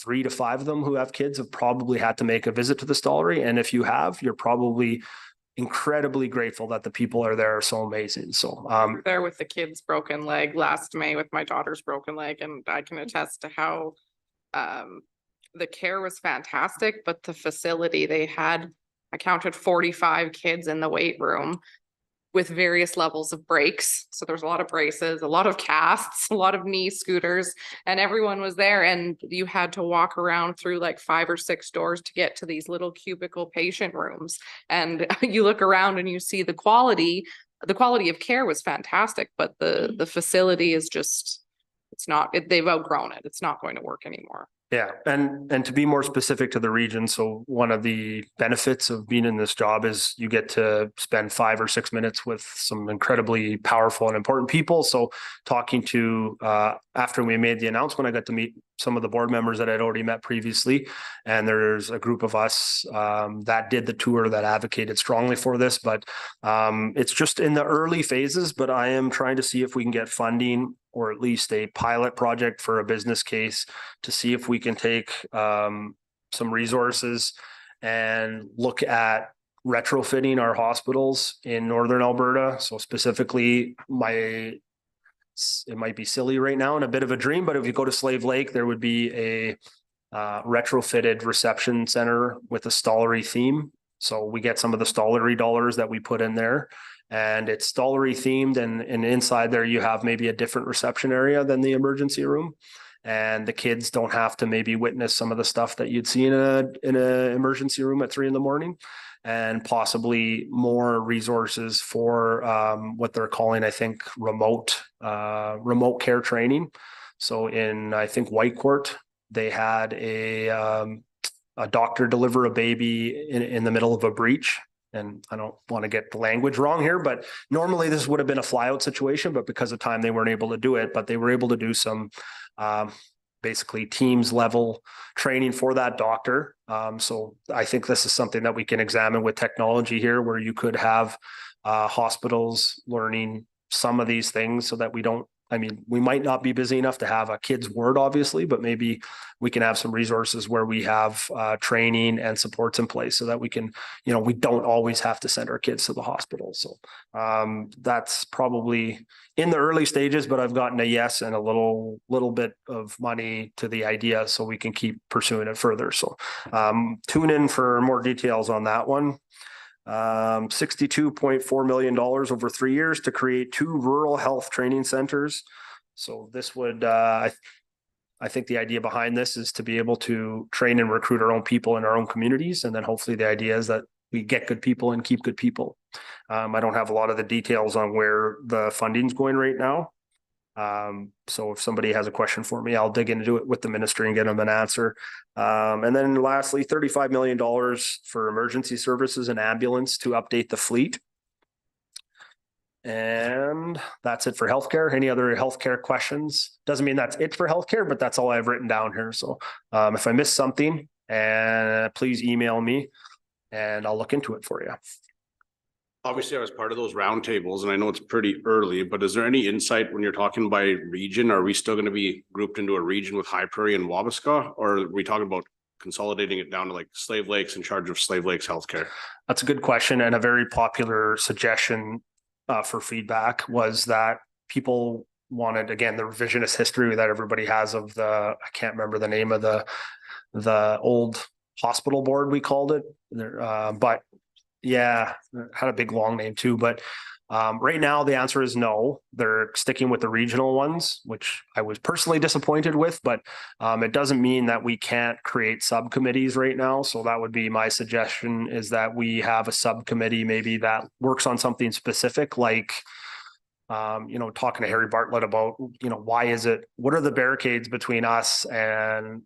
3 to 5 of them who have kids have probably had to make a visit to the Stollery. And if you have, you're probably incredibly grateful that the people are there are so amazing. So There with the kid's broken leg last May with my daughter's broken leg, and I can attest to how the care was fantastic, but the facility they had, I counted 45 kids in the weight room with various levels of breaks. So there's a lot of braces, a lot of casts, a lot of knee scooters, and everyone was there. And you had to walk around through like 5 or 6 doors to get to these little cubicle patient rooms. And you look around and you see the quality of care was fantastic, but the facility is just, they've outgrown it. It's not going to work anymore. yeah, and to be more specific to the region, so one of the benefits of being in this job is you get to spend 5 or 6 minutes with some incredibly powerful and important people. So talking to after we made the announcement, I got to meet some of the board members that I'd already met previously, and there's a group of us that did the tour that advocated strongly for this. But it's just in the early phases, but I am trying to see if we can get funding or at least a pilot project for a business case to see if we can take some resources and look at retrofitting our hospitals in Northern Alberta. So specifically, it might be silly right now and a bit of a dream, but if you go to Slave Lake, there would be a retrofitted reception center with a Stollery theme. So we get some of the Stollery dollars that we put in there, and it's Stollery themed, and inside there you have maybe a different reception area than the emergency room. And the kids don't have to maybe witness some of the stuff that you'd see in a emergency room at 3 a.m, and possibly more resources for what they're calling, I think, remote care training. So in, I think, Whitecourt, they had a doctor deliver a baby in the middle of a breach. And I don't want to get the language wrong here, but normally this would have been a flyout situation, but because of time, they weren't able to do it, but they were able to do some basically teams level training for that doctor. So I think this is something that we can examine with technology here, where you could have hospitals learning some of these things so that we might not be busy enough to have a kid's ward, obviously, but maybe we can have some resources where we have training and supports in place so that we can, we don't always have to send our kids to the hospital. So that's probably in the early stages, but I've gotten a yes and a little bit of money to the idea so we can keep pursuing it further. So tune in for more details on that one. $62.4 million over 3 years to create 2 rural health training centers. So this would, I think the idea behind this is to be able to train and recruit our own people in our own communities. And then hopefully the idea is that we get good people and keep good people. I don't have a lot of the details on where the funding's going right now. So if somebody has a question for me, I'll dig into it with the ministry and get them an answer. And then lastly, $35 million for emergency services and ambulance to update the fleet. And that's it for healthcare. Any other healthcare questions? Doesn't mean that's it for healthcare, but that's all I've written down here. So if I missed something, please email me and I'll look into it for you. Obviously, I was part of those roundtables and I know it's pretty early, but is there any insight when you're talking by region? Are we still gonna be grouped into a region with High Prairie and Wabasca? Or are we talking about consolidating it down to like Slave Lake's in charge of Slave Lake's healthcare? That's a good question, and a very popular suggestion for feedback was that people wanted, again, the revisionist history that everybody has of I can't remember the name of the old hospital board, we called it. But yeah, it had a big long name too, but right now the answer is no. They're sticking with the regional ones, which I was personally disappointed with, but it doesn't mean that we can't create subcommittees right now. So that would be my suggestion, is that we have a subcommittee maybe that works on something specific, like talking to Harry Bartlett about, what are the barricades between us and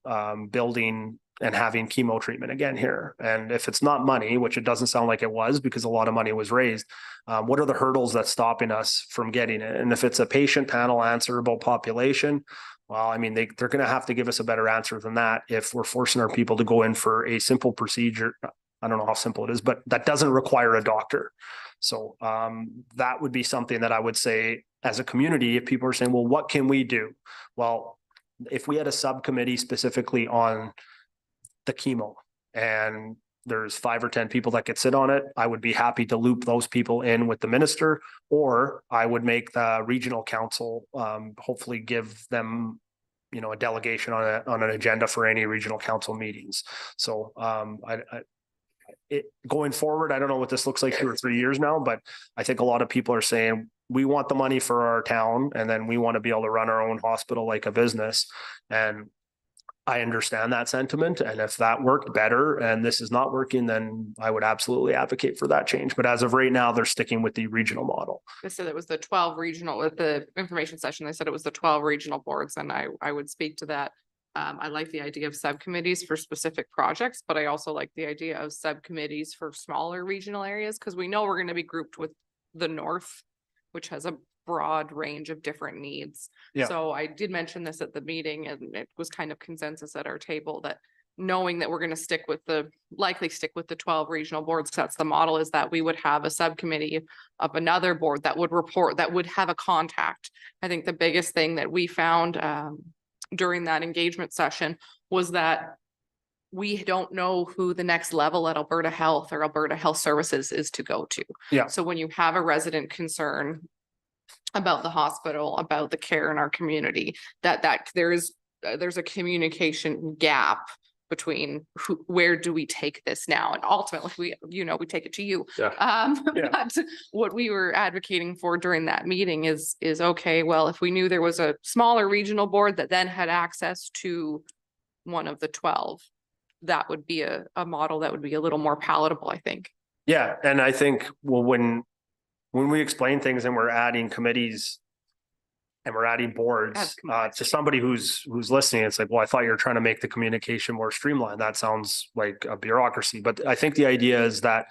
building and having chemo treatment again here? And if it's not money, which it doesn't sound like it was, because a lot of money was raised, what are the hurdles that's stopping us from getting it? And if it's a patient panel answer about population, well, I mean, they're going to have to give us a better answer than that if we're forcing our people to go in for a simple procedure. I don't know how simple it is, but that doesn't require a doctor. So that would be something that I would say as a community, if people are saying, well, what can we do? Well, if we had a subcommittee specifically on the chemo and there's 5 or 10 people that could sit on it, I would be happy to loop those people in with the minister, or I would make the regional council hopefully give them a delegation on an agenda for any regional council meetings. So going forward, I don't know what this looks like 2 or 3 years now, but I think a lot of people are saying we want the money for our town and then we want to be able to run our own hospital like a business. And I understand that sentiment. And if that worked better and this is not working, then I would absolutely advocate for that change. But as of right now, they're sticking with the regional model. They said it was the 12 regional, with the information session, they said it was the 12 regional boards, and I would speak to that. I like the idea of subcommittees for specific projects, but I also like the idea of subcommittees for smaller regional areas, because we know we're going to be grouped with the north, which has a broad range of different needs. Yeah. So I did mention this at the meeting, and it was kind of consensus at our table that knowing that we're going to likely stick with the 12 regional boards, because that's the model, is that we would have a subcommittee of another board that would report, that would have a contact. I think the biggest thing that we found during that engagement session was that we don't know who the next level at Alberta Health or Alberta Health Services is to go to. Yeah. So when you have a resident concern about the hospital, about the care in our community, that there's a communication gap between where do we take this now? And ultimately, we take it to you. Yeah. But what we were advocating for during that meeting is okay, well, if we knew there was a smaller regional board that then had access to one of the 12, that would be a model that would be a little more palatable, I think. Yeah. And I think, well, when we explain things and we're adding committees and we're adding boards to somebody who's listening, it's like, well, I thought you were trying to make the communication more streamlined. That sounds like a bureaucracy. But I think the idea is that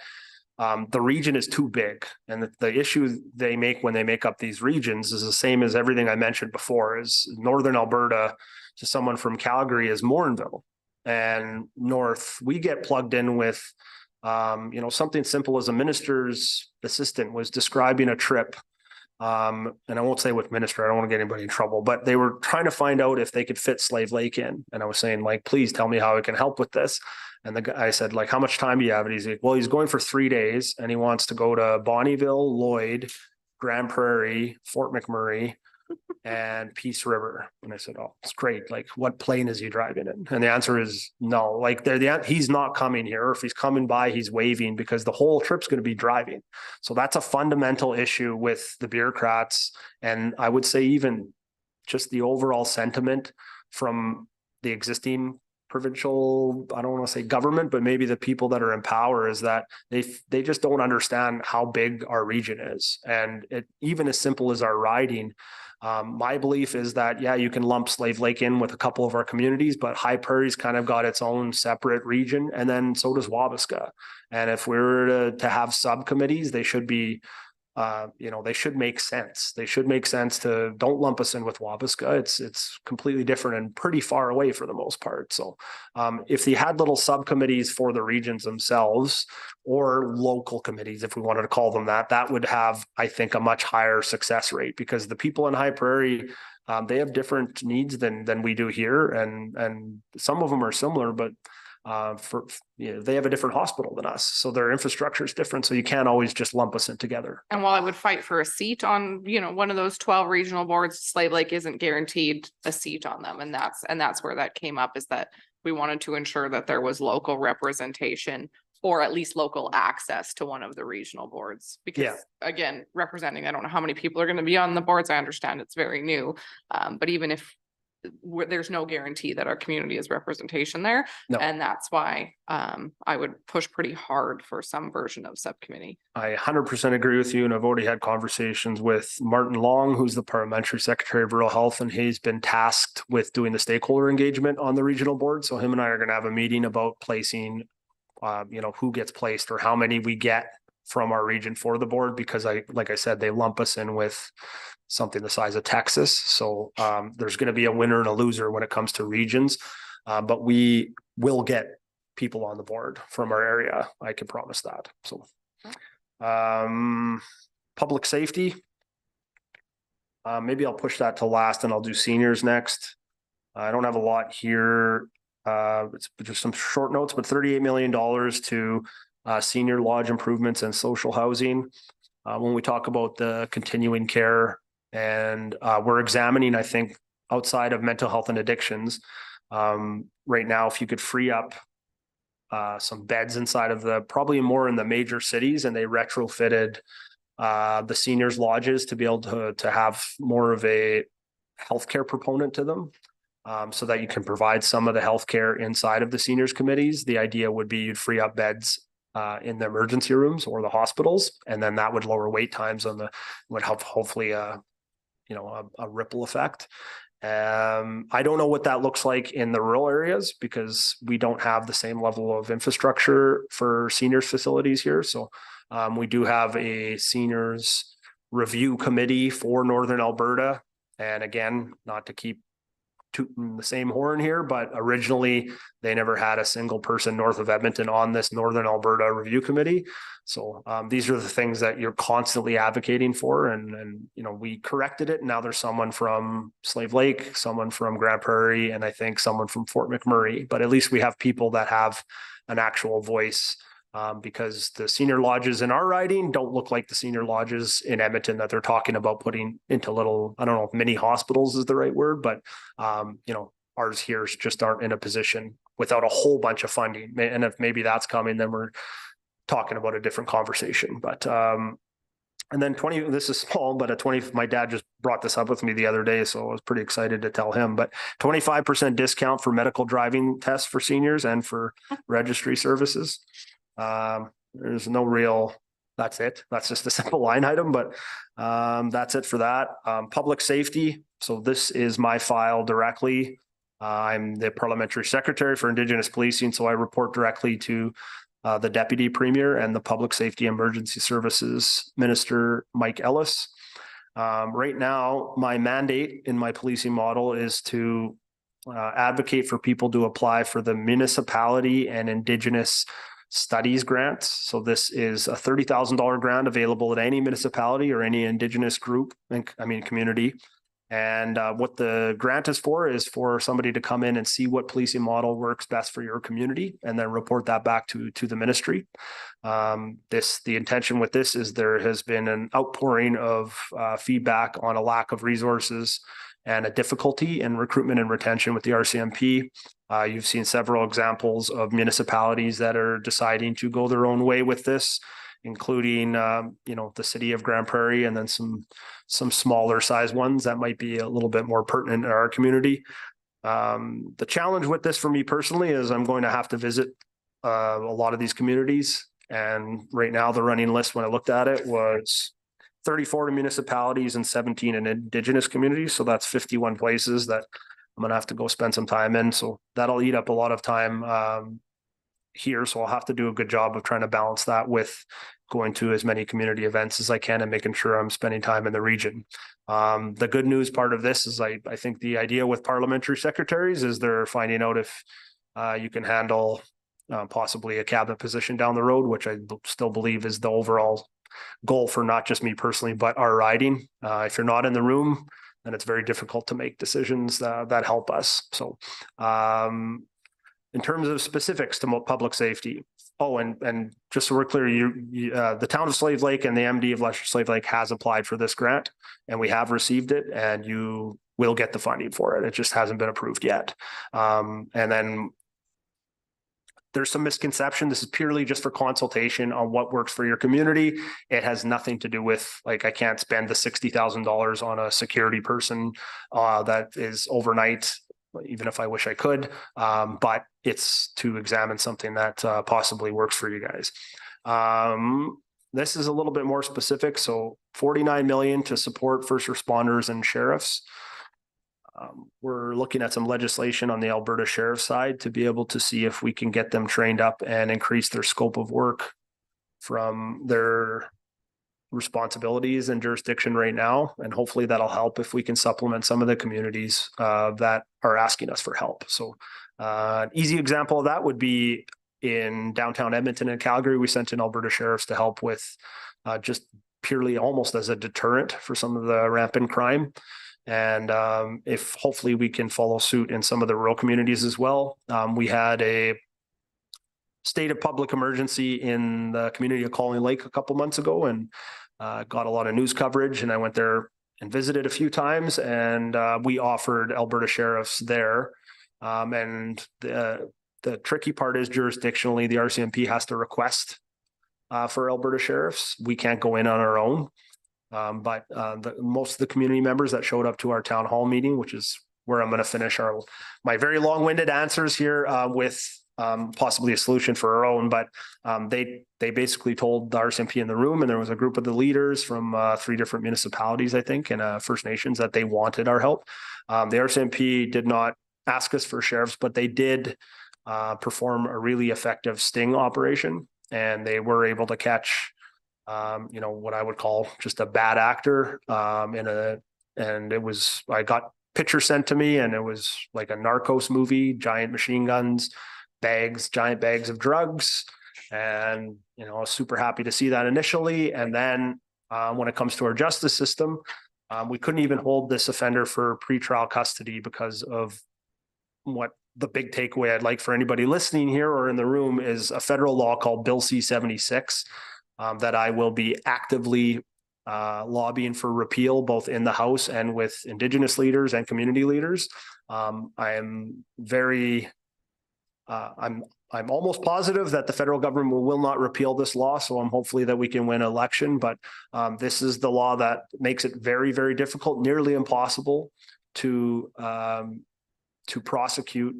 the region is too big. And the issue they make when they make up these regions is the same as everything I mentioned before, is Northern Alberta to someone from Calgary is Morinville. And North, we get plugged in with something simple as a minister's assistant was describing a trip. And I won't say with minister, I don't want to get anybody in trouble, but they were trying to find out if they could fit Slave Lake in. And I was saying, like, please tell me how I can help with this. And the guy, I said, like, how much time do you have? And he's like, well, he's going for 3 days and he wants to go to Bonnyville, Lloyd, Grand Prairie, Fort McMurray, and Peace River. And I said, oh, it's great. Like, what plane is he driving in? And the answer is no. Like, he's not coming here. If he's coming by, he's waving, because the whole trip's going to be driving. So that's a fundamental issue with the bureaucrats. And I would say even just the overall sentiment from the existing provincial, I don't want to say government, but maybe the people that are in power, is that they just don't understand how big our region is. And even as simple as our riding, my belief is that, yeah, you can lump Slave Lake in with a couple of our communities, but High Prairie's kind of got its own separate region, and then so does Wabasca. And if we were to have subcommittees, they should be they should make sense. They should make sense don't lump us in with Wabasca. It's completely different and pretty far away for the most part. So if they had little subcommittees for the regions themselves or local committees, if we wanted to call them that, that would have, I think, a much higher success rate because the people in High Prairie, they have different needs than we do here. And some of them are similar, but they have a different hospital than us. So their infrastructure is different. So you can't always just lump us in together. And while I would fight for a seat on, one of those 12 regional boards, Slave Lake isn't guaranteed a seat on them. And that's where that came up, is that we wanted to ensure that there was local representation or at least local access to one of the regional boards. Because again, representing, I don't know how many people are going to be on the boards. I understand it's very new. But even if there's no guarantee that our community is representation there. No. And that's why I would push pretty hard for some version of subcommittee. I 100% agree with you. And I've already had conversations with Martin Long, who's the parliamentary secretary of rural health, and he's been tasked with doing the stakeholder engagement on the regional board. So him and I are going to have a meeting about placing, who gets placed or how many we get from our region for the board, because like I said, they lump us in with something the size of Texas. So there's going to be a winner and a loser when it comes to regions, but we will get people on the board from our area. I can promise that. So public safety. Maybe I'll push that to last and I'll do seniors next. I don't have a lot here. It's just some short notes, but $38 million to senior lodge improvements and social housing. When we talk about the continuing care, and we're examining, I think, outside of mental health and addictions, right now, if you could free up some beds inside of probably more in the major cities, and they retrofitted the seniors lodges to be able to have more of a healthcare proponent to them, so that you can provide some of the healthcare inside of the seniors committees. The idea would be you'd free up beds in the emergency rooms or the hospitals, and then that would lower wait times would help hopefully a ripple effect. I don't know what that looks like in the rural areas because we don't have the same level of infrastructure for seniors facilities here. So we do have a seniors review committee for Northern Alberta. And again, not to keep tooting the same horn here, but originally they never had a single person north of Edmonton on this Northern Alberta review committee. So these are the things that you're constantly advocating for, and we corrected it. Now there's someone from Slave Lake, someone from Grand Prairie, and I think someone from Fort McMurray. But at least we have people that have an actual voice, because the senior lodges in our riding don't look like the senior lodges in Edmonton that they're talking about putting into little, I don't know if mini hospitals is the right word, but ours here just aren't in a position without a whole bunch of funding. And if maybe that's coming, then we're talking about a different conversation. But and then this is small, but my dad just brought this up with me the other day, so I was pretty excited to tell him, but 25% discount for medical driving tests for seniors and for registry services. There's no real, that's it. That's just a simple line item, but that's it for that. Public safety. So this is my file directly. I'm the parliamentary secretary for Indigenous policing. So I report directly to the deputy premier and the public safety emergency services minister, Mike Ellis. Right now, my mandate in my policing model is to advocate for people to apply for the municipality and Indigenous studies grants. So this is a $30,000 grant available at any municipality or any Indigenous group, community. And what the grant is for somebody to come in and see what policing model works best for your community and then report that back to the ministry. The intention with this is there has been an outpouring of feedback on a lack of resources and a difficulty in recruitment and retention with the RCMP. You've seen several examples of municipalities that are deciding to go their own way with this, including, the city of Grand Prairie, and then some smaller size ones that might be a little bit more pertinent in our community. The challenge with this for me personally is I'm going to have to visit a lot of these communities. And right now the running list, when I looked at it, was 34 municipalities and 17 in Indigenous communities. So that's 51 places that I'm going to have to go spend some time in. So that'll eat up a lot of time here. So I'll have to do a good job of trying to balance that with going to as many community events as I can and making sure I'm spending time in the region. The good news part of this is I think the idea with parliamentary secretaries is they're finding out if you can handle possibly a cabinet position down the road, which I still believe is the overall goal for not just me personally, but our riding. If you're not in the room, then it's very difficult to make decisions that help us. So in terms of specifics to public safety. Oh, and just so we're clear, the town of Slave Lake and the MD of Lesser Slave Lake has applied for this grant, and we have received it, and you will get the funding for it. It just hasn't been approved yet. And then there's some misconception. This is purely just for consultation on what works for your community. It has nothing to do with, like, I can't spend the $60,000 on a security person that is overnight, even if I wish I could, but it's to examine something that possibly works for you guys. This is a little bit more specific. So 49 million to support first responders and sheriffs. We're looking at some legislation on the Alberta Sheriff side to be able to see if we can get them trained up and increase their scope of work from their responsibilities and jurisdiction right now. And hopefully that'll help if we can supplement some of the communities that are asking us for help. So an easy example of that would be in downtown Edmonton and Calgary. We sent in Alberta Sheriffs to help with just purely almost as a deterrent for some of the rampant crime. And if hopefully we can follow suit in some of the rural communities as well. We had a state of public emergency in the community of Calling Lake a couple months ago, and got a lot of news coverage, and I went there and visited a few times, and we offered Alberta Sheriffs there. And the tricky part is jurisdictionally, the RCMP has to request for Alberta Sheriffs. We can't go in on our own. But most of the community members that showed up to our town hall meeting, which is where I'm going to finish my very long-winded answers here with possibly a solution for our own, but they basically told the RCMP in the room, and there was a group of the leaders from 3 different municipalities, I think, and First Nations, that they wanted our help. The RCMP did not ask us for sheriffs, but they did perform a really effective sting operation, and they were able to catch what I would call just a bad actor and it was, I got pictures sent to me, and it was like a Narcos movie, giant machine guns, giant bags of drugs. And, I was super happy to see that initially. And then when it comes to our justice system, we couldn't even hold this offender for pretrial custody because of what the big takeaway I'd like for anybody listening here or in the room is a federal law called Bill C-76 that I will be actively lobbying for repeal, both in the House and with Indigenous leaders and community leaders. I am very I'm almost positive that the federal government will not repeal this law. So I'm hopefully that we can win an election, but this is the law that makes it very, very difficult, nearly impossible to prosecute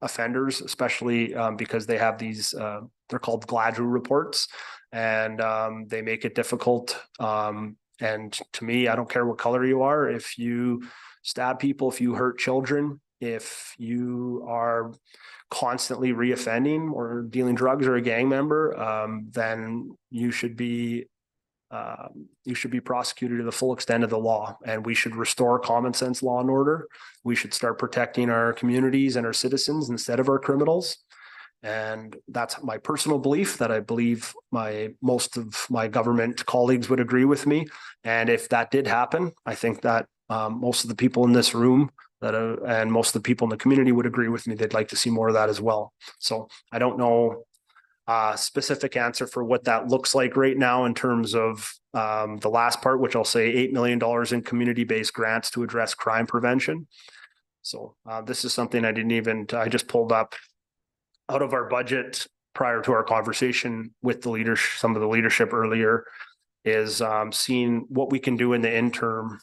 offenders, especially because they have these, they're called Gladue reports, and they make it difficult. And to me, I don't care what color you are, if you stab people, if you hurt children, if you are constantly reoffending or dealing drugs or a gang member, then you should be prosecuted to the full extent of the law, and we should restore common sense law and order. We should start protecting our communities and our citizens instead of our criminals. And that's my personal belief, that I believe most of my government colleagues would agree with me. And if that did happen, I think that most of the people in this room and most of the people in the community would agree with me. They'd like to see more of that as well. So I don't know a specific answer for what that looks like right now in terms of the last part, which I'll say $8 million in community-based grants to address crime prevention. So this is something I just pulled up out of our budget prior to our conversation with the leadership, some of the leadership earlier, is seeing what we can do in the interim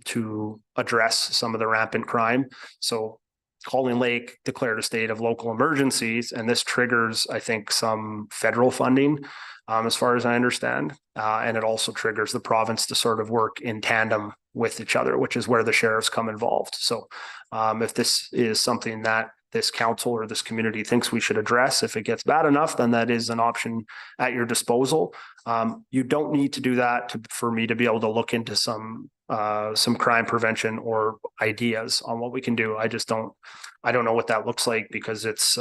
to address some of the rampant crime. So Calling Lake declared a state of local emergencies, and this triggers, I think, some federal funding, as far as I understand. And it also triggers the province to sort of work in tandem with each other, which is where the sheriffs come involved. So if this is something that this council or this community thinks we should address, if it gets bad enough, then that is an option at your disposal. You don't need to do that for me to be able to look into some crime prevention or ideas on what we can do. I don't know what that looks like, because it's,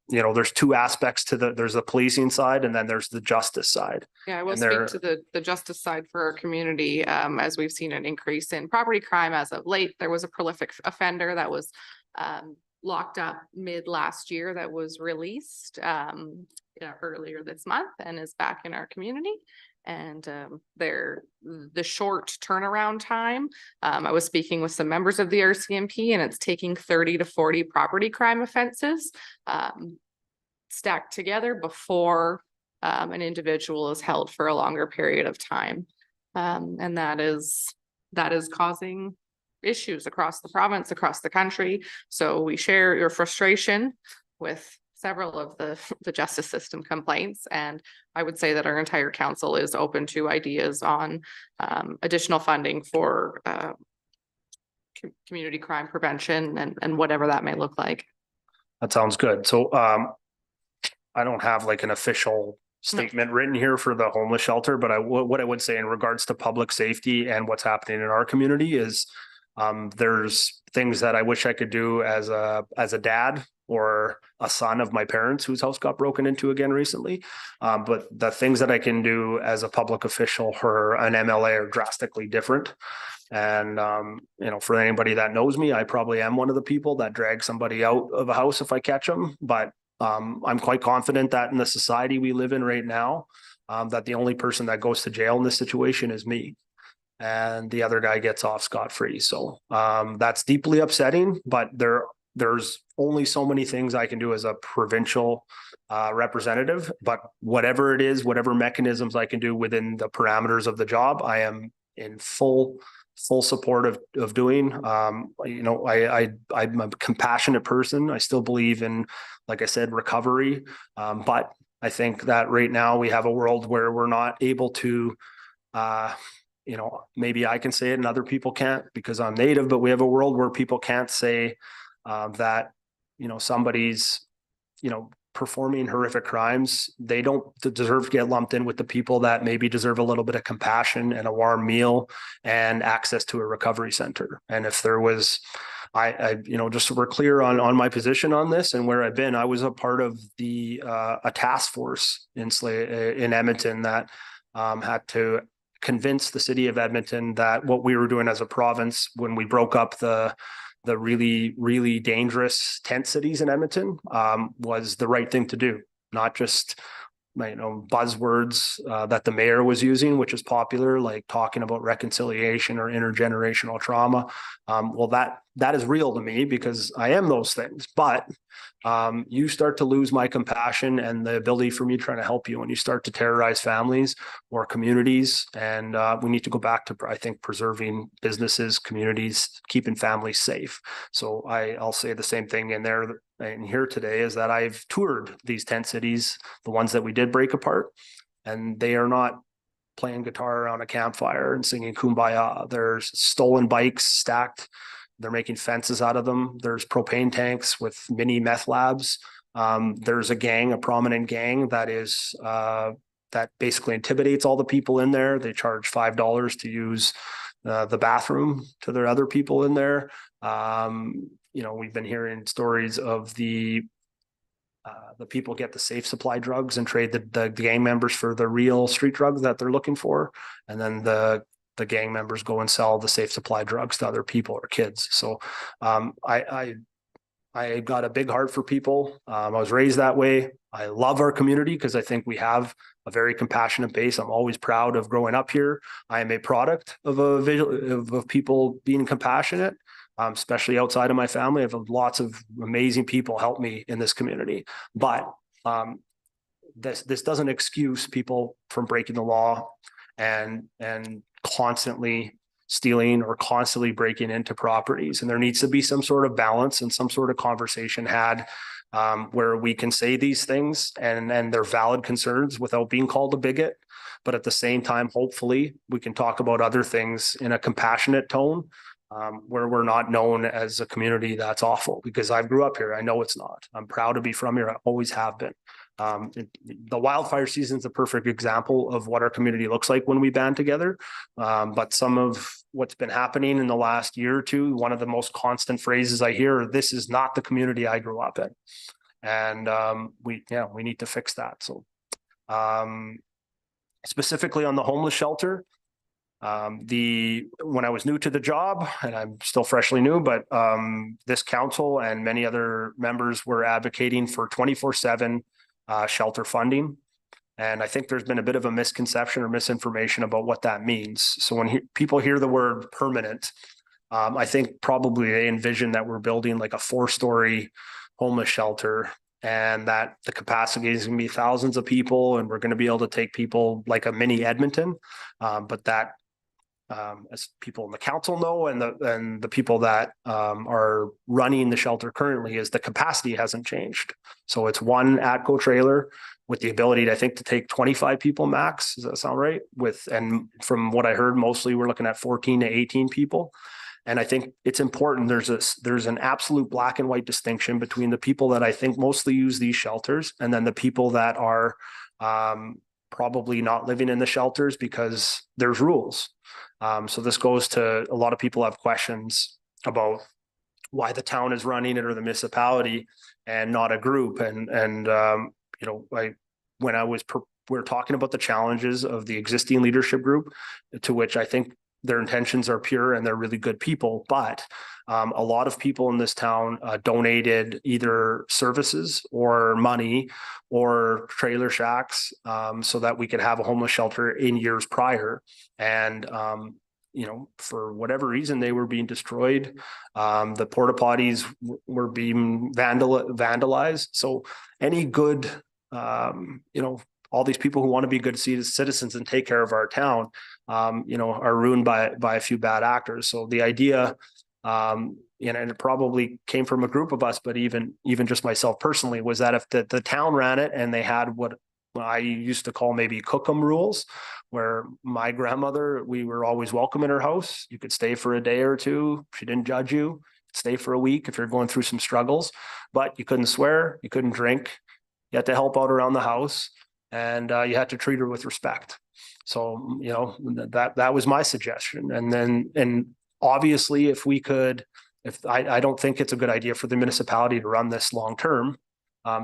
there's two aspects to there's the policing side and then there's the justice side. Yeah, I will And there- speak to the justice side for our community, as we've seen an increase in property crime as of late. There was a prolific offender that was locked up mid last year that was released earlier this month and is back in our community. And the short turnaround time, I was speaking with some members of the RCMP, and it's taking 30 to 40 property crime offenses stacked together before an individual is held for a longer period of time. And that is causing issues across the province, across the country. So we share your frustration with several of the justice system complaints. And I would say that our entire council is open to ideas on additional funding for community crime prevention and whatever that may look like. That sounds good. So I don't have like an official statement written here for the homeless shelter, but what I would say in regards to public safety and what's happening in our community is there's things that I wish I could do as a dad or a son of my parents whose house got broken into again recently. But the things that I can do as a public official or an MLA are drastically different. And, for anybody that knows me, I probably am one of the people that drag somebody out of a house if I catch them. But I'm quite confident that in the society we live in right now, that the only person that goes to jail in this situation is me. And the other guy gets off scot-free. So that's deeply upsetting, but there's only so many things I can do as a provincial representative. But whatever it is, whatever mechanisms I can do within the parameters of the job, I am in full support of doing. I'm a compassionate person. I still believe in, like I said, recovery. But I think that right now we have a world where we're not able to maybe I can say it and other people can't because I'm Native, but we have a world where people can't say that, somebody's, performing horrific crimes. They don't deserve to get lumped in with the people that maybe deserve a little bit of compassion and a warm meal and access to a recovery center. And if there was, just so we're clear on my position on this and where I've been, I was a part of a task force in Edmonton that had to convince the city of Edmonton that what we were doing as a province when we broke up the really, really dangerous tent cities in Edmonton was the right thing to do, not just buzzwords that the mayor was using, which is popular, like talking about reconciliation or intergenerational trauma. Well, that is real to me because I am those things, but you start to lose my compassion and the ability for me trying to help you when you start to terrorize families or communities. And we need to go back to, I think, preserving businesses, communities, keeping families safe. So I'll say the same thing in there and here today is that I've toured these tent cities, the ones that we did break apart, and they are not playing guitar around a campfire and singing Kumbaya. There's stolen bikes stacked. They're making fences out of them. There's propane tanks with mini meth labs. There's a prominent gang that is that basically intimidates all the people in there. They charge $5 to use the bathroom to their other people in there. We've been hearing stories of the people get the safe supply drugs and trade the gang members for the real street drugs that they're looking for. And then the gang members go and sell the safe supply drugs to other people or kids. So I got a big heart for people. I was raised that way. I love our community because I think we have a very compassionate base. I'm always proud of growing up here. I am a product of people being compassionate. Especially outside of my family. I've had lots of amazing people help me in this community, but this doesn't excuse people from breaking the law and constantly stealing or constantly breaking into properties. And there needs to be some sort of balance and some sort of conversation had where we can say these things and they're valid concerns without being called a bigot. But at the same time, hopefully, we can talk about other things in a compassionate tone, where we're not known as a community that's awful, because I grew up here. I know it's not. I'm proud to be from here. I always have been. The wildfire season is a perfect example of what our community looks like when we band together. But some of what's been happening in the last year or two, one of the most constant phrases I hear, this is not the community I grew up in. And we need to fix that. So specifically on the homeless shelter, when I was new to the job, and I'm still freshly new, but this council and many other members were advocating for 24/7 shelter funding. And I think there's been a bit of a misconception or misinformation about what that means. So when people hear the word permanent, I think probably they envision that we're building like a 4-story homeless shelter, and that the capacity is going to be thousands of people, and we're going to be able to take people like a mini Edmonton. But that, as people in the council know, and the people that are running the shelter currently, is the capacity hasn't changed. So it's one ATCO trailer with the ability to, I think, to take 25 people max. Does that sound right? And from what I heard, mostly we're looking at 14 to 18 people. And I think it's important. There's an absolute black and white distinction between the people that I think mostly use these shelters and then the people that are probably not living in the shelters because there's rules. So this goes to a lot of people have questions about why the town is running it or the municipality and not a group. And we're talking about the challenges of the existing leadership group, to which I think their intentions are pure and they're really good people, but a lot of people in this town donated either services or money or trailer shacks so that we could have a homeless shelter in years prior. And for whatever reason, they were being destroyed. The porta potties were being vandalized. So any good, all these people who want to be good citizens and take care of our town, are ruined by a few bad actors. So the idea, and it probably came from a group of us, but even just myself personally, was that if the town ran it and they had what I used to call maybe cookum rules, where my grandmother, we were always welcome in her house. You could stay for a day or two. She didn't judge you. Stay for a week if you're going through some struggles, but you couldn't swear, you couldn't drink, you had to help out around the house, and you had to treat her with respect. So, that was my suggestion. And obviously I don't think it's a good idea for the municipality to run this long term.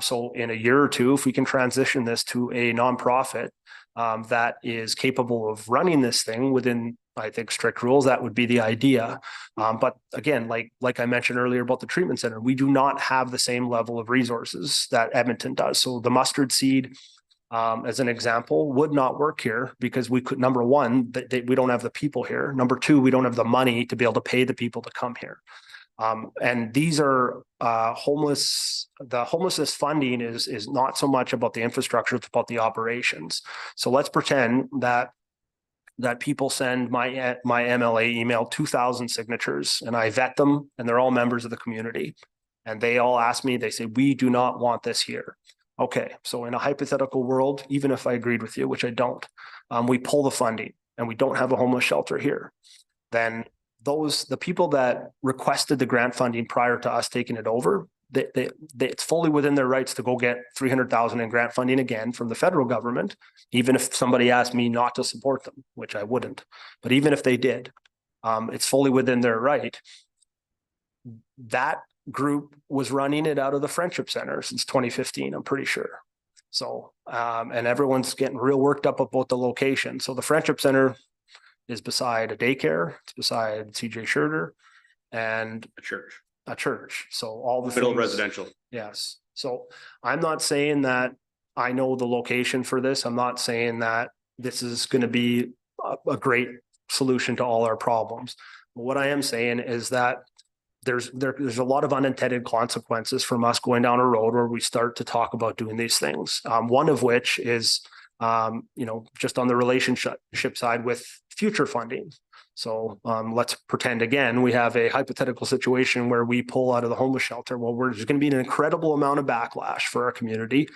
So in a year or two, if we can transition this to a nonprofit that is capable of running this thing within, I think, strict rules, that would be the idea. But again, like I mentioned earlier about the treatment center, we do not have the same level of resources that Edmonton does. So the mustard seed, as an example, would not work here because we could, number one, we don't have the people here. Number two, we don't have the money to be able to pay the people to come here. And these are homeless. The homelessness funding is not so much about the infrastructure, it's about the operations. So let's pretend that people send my MLA email 2,000 signatures and I vet them and they're all members of the community. And they all ask me, they say, we do not want this here. Okay, so in a hypothetical world, even if I agreed with you, which I don't, we pull the funding and we don't have a homeless shelter here, then the people that requested the grant funding prior to us taking it over, it's fully within their rights to go get 300,000 in grant funding again from the federal government, even if somebody asked me not to support them, which I wouldn't. But even if they did, it's fully within their right. That group was running it out of the Friendship Center since 2015, I'm pretty sure. So, and everyone's getting real worked up about the location. So the Friendship Center is beside a daycare, it's beside CJ Schurter and a church. So all the Middle things, residential. yes. So I'm not saying that I know the location for this. I'm not saying that this is going to be a great solution to all our problems. But what I am saying is that there's a lot of unintended consequences from us going down a road where we start to talk about doing these things. One of which is, just on the relationship side with future funding. So let's pretend again, we have a hypothetical situation where we pull out of the homeless shelter. Well, there's going to be an incredible amount of backlash for our community.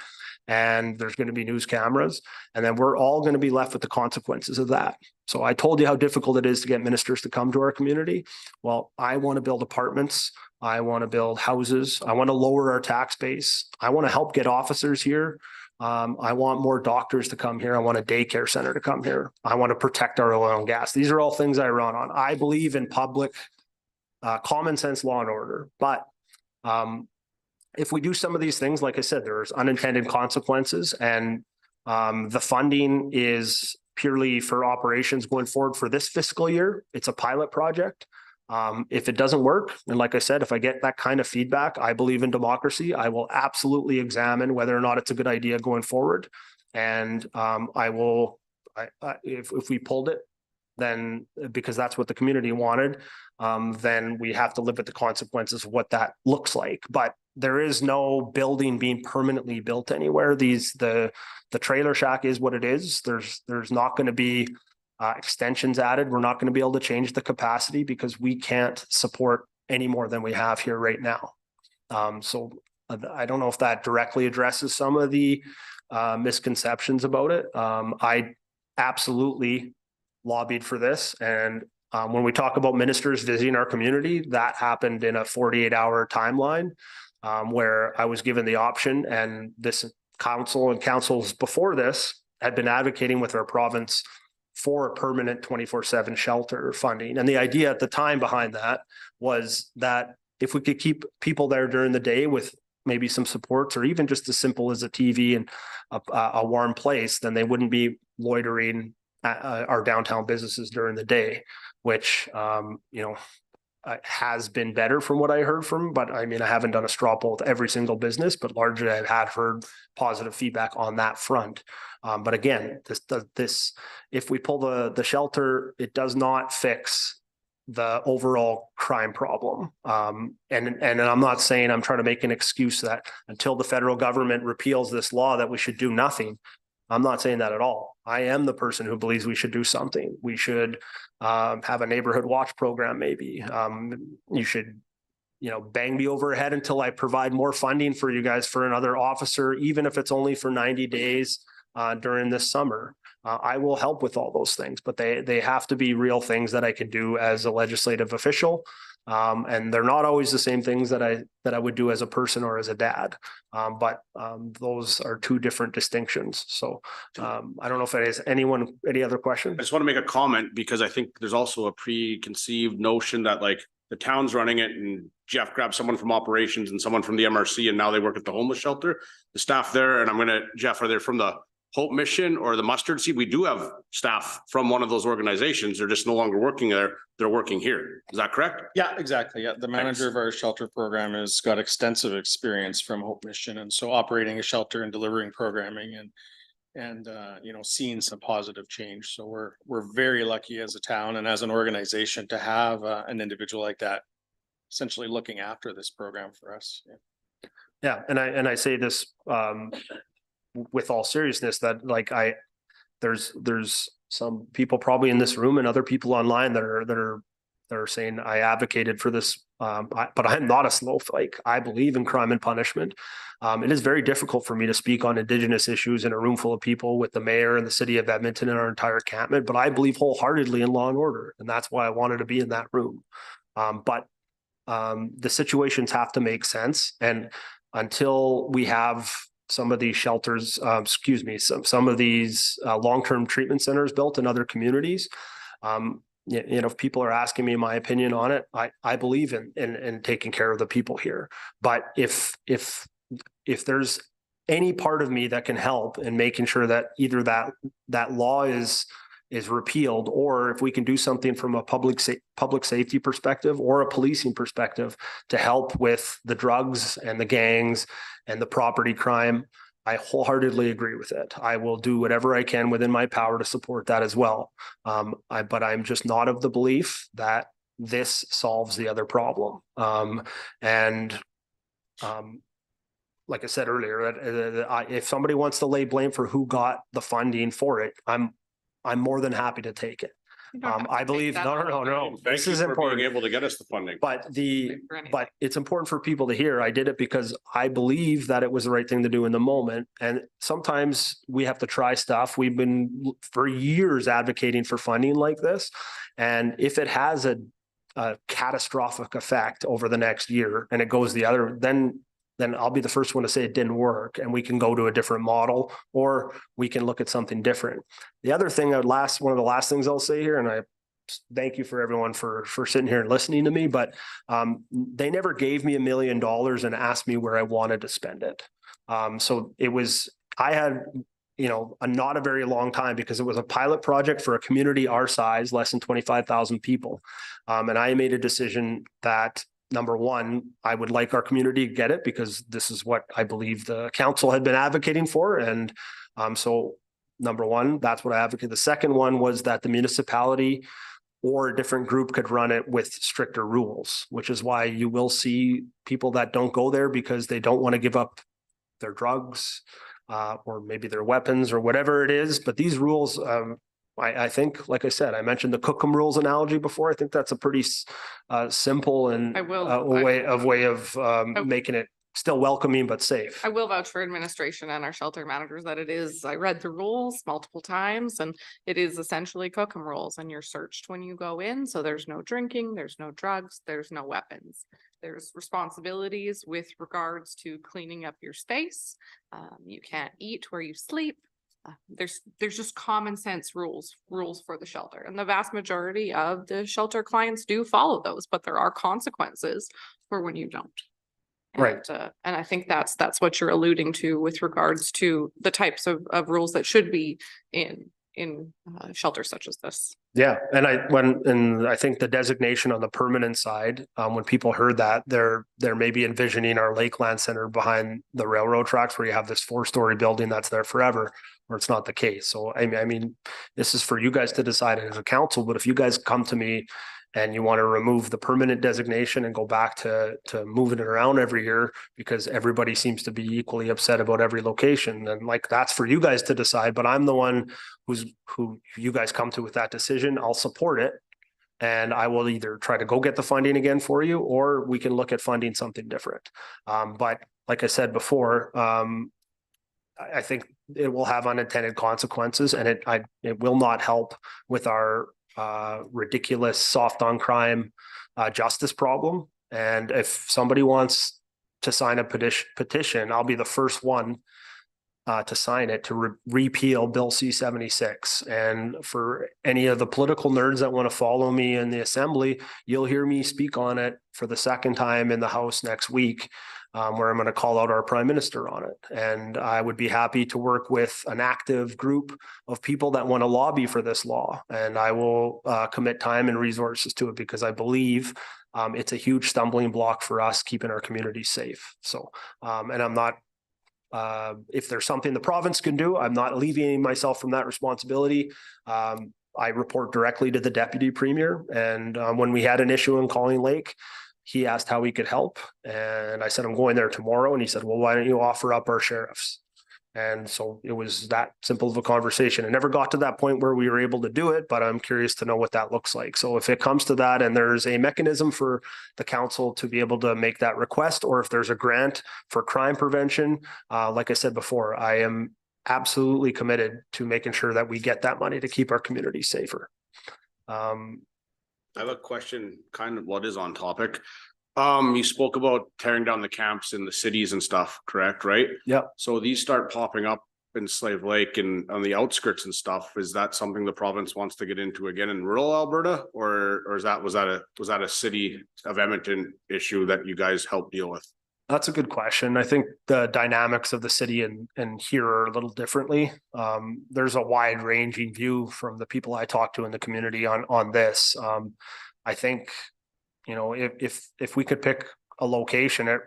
And there's going to be news cameras, and then we're all going to be left with the consequences of that. So I told you how difficult it is to get ministers to come to our community. Well, I want to build apartments. I want to build houses. I want to lower our tax base. I want to help get officers here. I want more doctors to come here. I want a daycare center to come here. I want to protect our oil and gas. These are all things I run on. I believe in public, common sense law and order, but if we do some of these things, like I said, there's unintended consequences, and the funding is purely for operations going forward for this fiscal year. It's a pilot project. If it doesn't work, and like I said, if I get that kind of feedback, I believe in democracy. I will absolutely examine whether or not it's a good idea going forward. And if we pulled it, then because that's what the community wanted, then we have to live with the consequences of what that looks like. But there is no building being permanently built anywhere. The trailer shack is what it is. There's not going to be extensions added. We're not going to be able to change the capacity because we can't support any more than we have here right now. So I don't know if that directly addresses some of the misconceptions about it. I absolutely lobbied for this, and when we talk about ministers visiting our community, that happened in a 48-hour timeline where I was given the option, and this council and councils before this had been advocating with our province for a permanent 24/7 shelter funding. And the idea at the time behind that was that if we could keep people there during the day with maybe some supports, or even just as simple as a TV and a warm place, then they wouldn't be loitering at our downtown businesses during the day, which, has been better from what I heard from, but I mean, I haven't done a straw poll with every single business, but largely I've had heard positive feedback on that front. But again, if we pull the shelter, it does not fix the overall crime problem. And I'm not saying I'm trying to make an excuse that until the federal government repeals this law that we should do nothing. I'm not saying that at all. I am the person who believes we should do something. We should have a neighborhood watch program, maybe. You should, bang me over the head until I provide more funding for you guys for another officer, even if it's only for 90 days during this summer. I will help with all those things, but they have to be real things that I can do as a legislative official. And they're not always the same things that I would do as a person or as a dad. But those are two different distinctions. So I don't know if it is any other questions? I just want to make a comment because I think there's also a preconceived notion that like the town's running it and Jeff grabbed someone from operations and someone from the MRC and now they work at the homeless shelter. The staff there, and Jeff, are they from the Hope Mission or the Mustard Seed? We do have staff from one of those organizations. They're just no longer working there. They're working here. Is that correct? Yeah, exactly. Yeah, the manager of our shelter program has got extensive experience from Hope Mission, and so operating a shelter and delivering programming and seeing some positive change. So we're very lucky as a town and as an organization to have an individual like that essentially looking after this program for us. Yeah, and I say this with all seriousness, that like there's some people probably in this room and other people online that are saying I advocated for this, but I'm not a snowflake. I believe in crime and punishment. It is very difficult for me to speak on Indigenous issues in a room full of people with the mayor and the city of Edmonton and our entire encampment, but I believe wholeheartedly in law and order, and that's why I wanted to be in that room. But the situations have to make sense, and until we have some of these shelters, some of these long-term treatment centers built in other communities. If people are asking me my opinion on it, I believe in taking care of the people here. But if there's any part of me that can help in making sure that either that law is repealed, or if we can do something from a public safety perspective or a policing perspective to help with the drugs and the gangs and the property crime, I wholeheartedly agree with it. I will do whatever I can within my power to support that as well. But I'm just not of the belief that this solves the other problem. Like I said earlier, if somebody wants to lay blame for who got the funding for it, I'm more than happy to take it. You don't have to I take believe, that no, all no, the no, way. Thank this you is for being important. able to get us the funding. But For anything. but it's important for people to hear. I did it because I believe that it was the right thing to do in the moment. And sometimes we have to try stuff. We've been for years advocating for funding like this. And if it has a catastrophic effect over the next year and it goes the other, then I'll be the first one to say it didn't work and we can go to a different model or we can look at something different. The other thing one of the last things I'll say here, and I thank you for everyone for sitting here and listening to me, but they never gave me $1 million and asked me where I wanted to spend it. So I had, not a very long time because it was a pilot project for a community our size, less than 25,000 people. And I made a decision that number one, I would like our community to get it because this is what I believe the council had been advocating for. And so number one, that's what I advocated. The second one was that the municipality or a different group could run it with stricter rules, which is why you will see people that don't go there because they don't want to give up their drugs or maybe their weapons or whatever it is. But these rules, I think, like I said, I mentioned the Cookham rules analogy before. I think that's a pretty simple and I will- way of making it still welcoming but safe. I will vouch for administration and our shelter managers that I read the rules multiple times and it is essentially Cookham rules and you're searched when you go in. So there's no drinking, there's no drugs, there's no weapons. There's responsibilities with regards to cleaning up your space. You can't eat where you sleep. There's just common sense rules for the shelter and the vast majority of the shelter clients do follow those, but there are consequences for when you don't. Right. And I think that's what you're alluding to with regards to the types of rules that should be in shelters such as this. Yeah, and I think the designation on the permanent side, when people heard that, they're maybe envisioning our Lakeland Center behind the railroad tracks where you have this 4-story building that's there forever, where it's not the case. So I mean, this is for you guys to decide as a council, but if you guys come to me and you want to remove the permanent designation and go back to moving it around every year because everybody seems to be equally upset about every location, then like that's for you guys to decide. But I'm the one who you guys come to with that decision. I'll support it. And I will either try to go get the funding again for you, or we can look at funding something different. But like I said before, I think it will have unintended consequences and it will not help with our ridiculous soft on crime justice problem. And if somebody wants to sign a petition, I'll be the first one to sign it to repeal Bill C-76. And for any of the political nerds that want to follow me in the assembly, you'll hear me speak on it for the second time in the House next week, where I'm going to call out our Prime Minister on it. And I would be happy to work with an active group of people that want to lobby for this law. And I will commit time and resources to it because I believe it's a huge stumbling block for us keeping our community safe. So, and I'm not, if there's something the province can do, I'm not alleviating myself from that responsibility. I report directly to the Deputy Premier. And when we had an issue in Calling Lake, he asked how we could help. And I said, I'm going there tomorrow. And he said, well, why don't you offer up our sheriffs? And so it was that simple of a conversation. It never got to that point where we were able to do it, but I'm curious to know what that looks like. So if it comes to that and there's a mechanism for the council to be able to make that request, or if there's a grant for crime prevention, like I said before, I am absolutely committed to making sure that we get that money to keep our community safer. I have a question, kind of what is on topic. You spoke about tearing down the camps in the cities and stuff, correct, right? Yeah. So these start popping up in Slave Lake and on the outskirts and stuff. Is that something the province wants to get into again in rural Alberta? Or was that a city of Edmonton issue that you guys helped deal with? That's a good question. I think the dynamics of the city and here are a little differently. There's a wide ranging view from the people I talk to in the community on this. I think, if we could pick a location,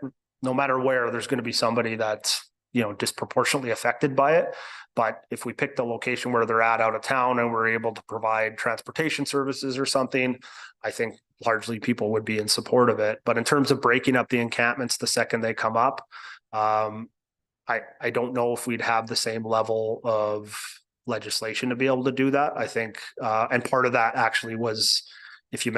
no matter where, there's going to be somebody that's, disproportionately affected by it. But if we pick the location where they're at out of town and we're able to provide transportation services or something, I think largely people would be in support of it. But in terms of breaking up the encampments the second they come up, I don't know if we'd have the same level of legislation to be able to do that. I think, and part of that actually was, if you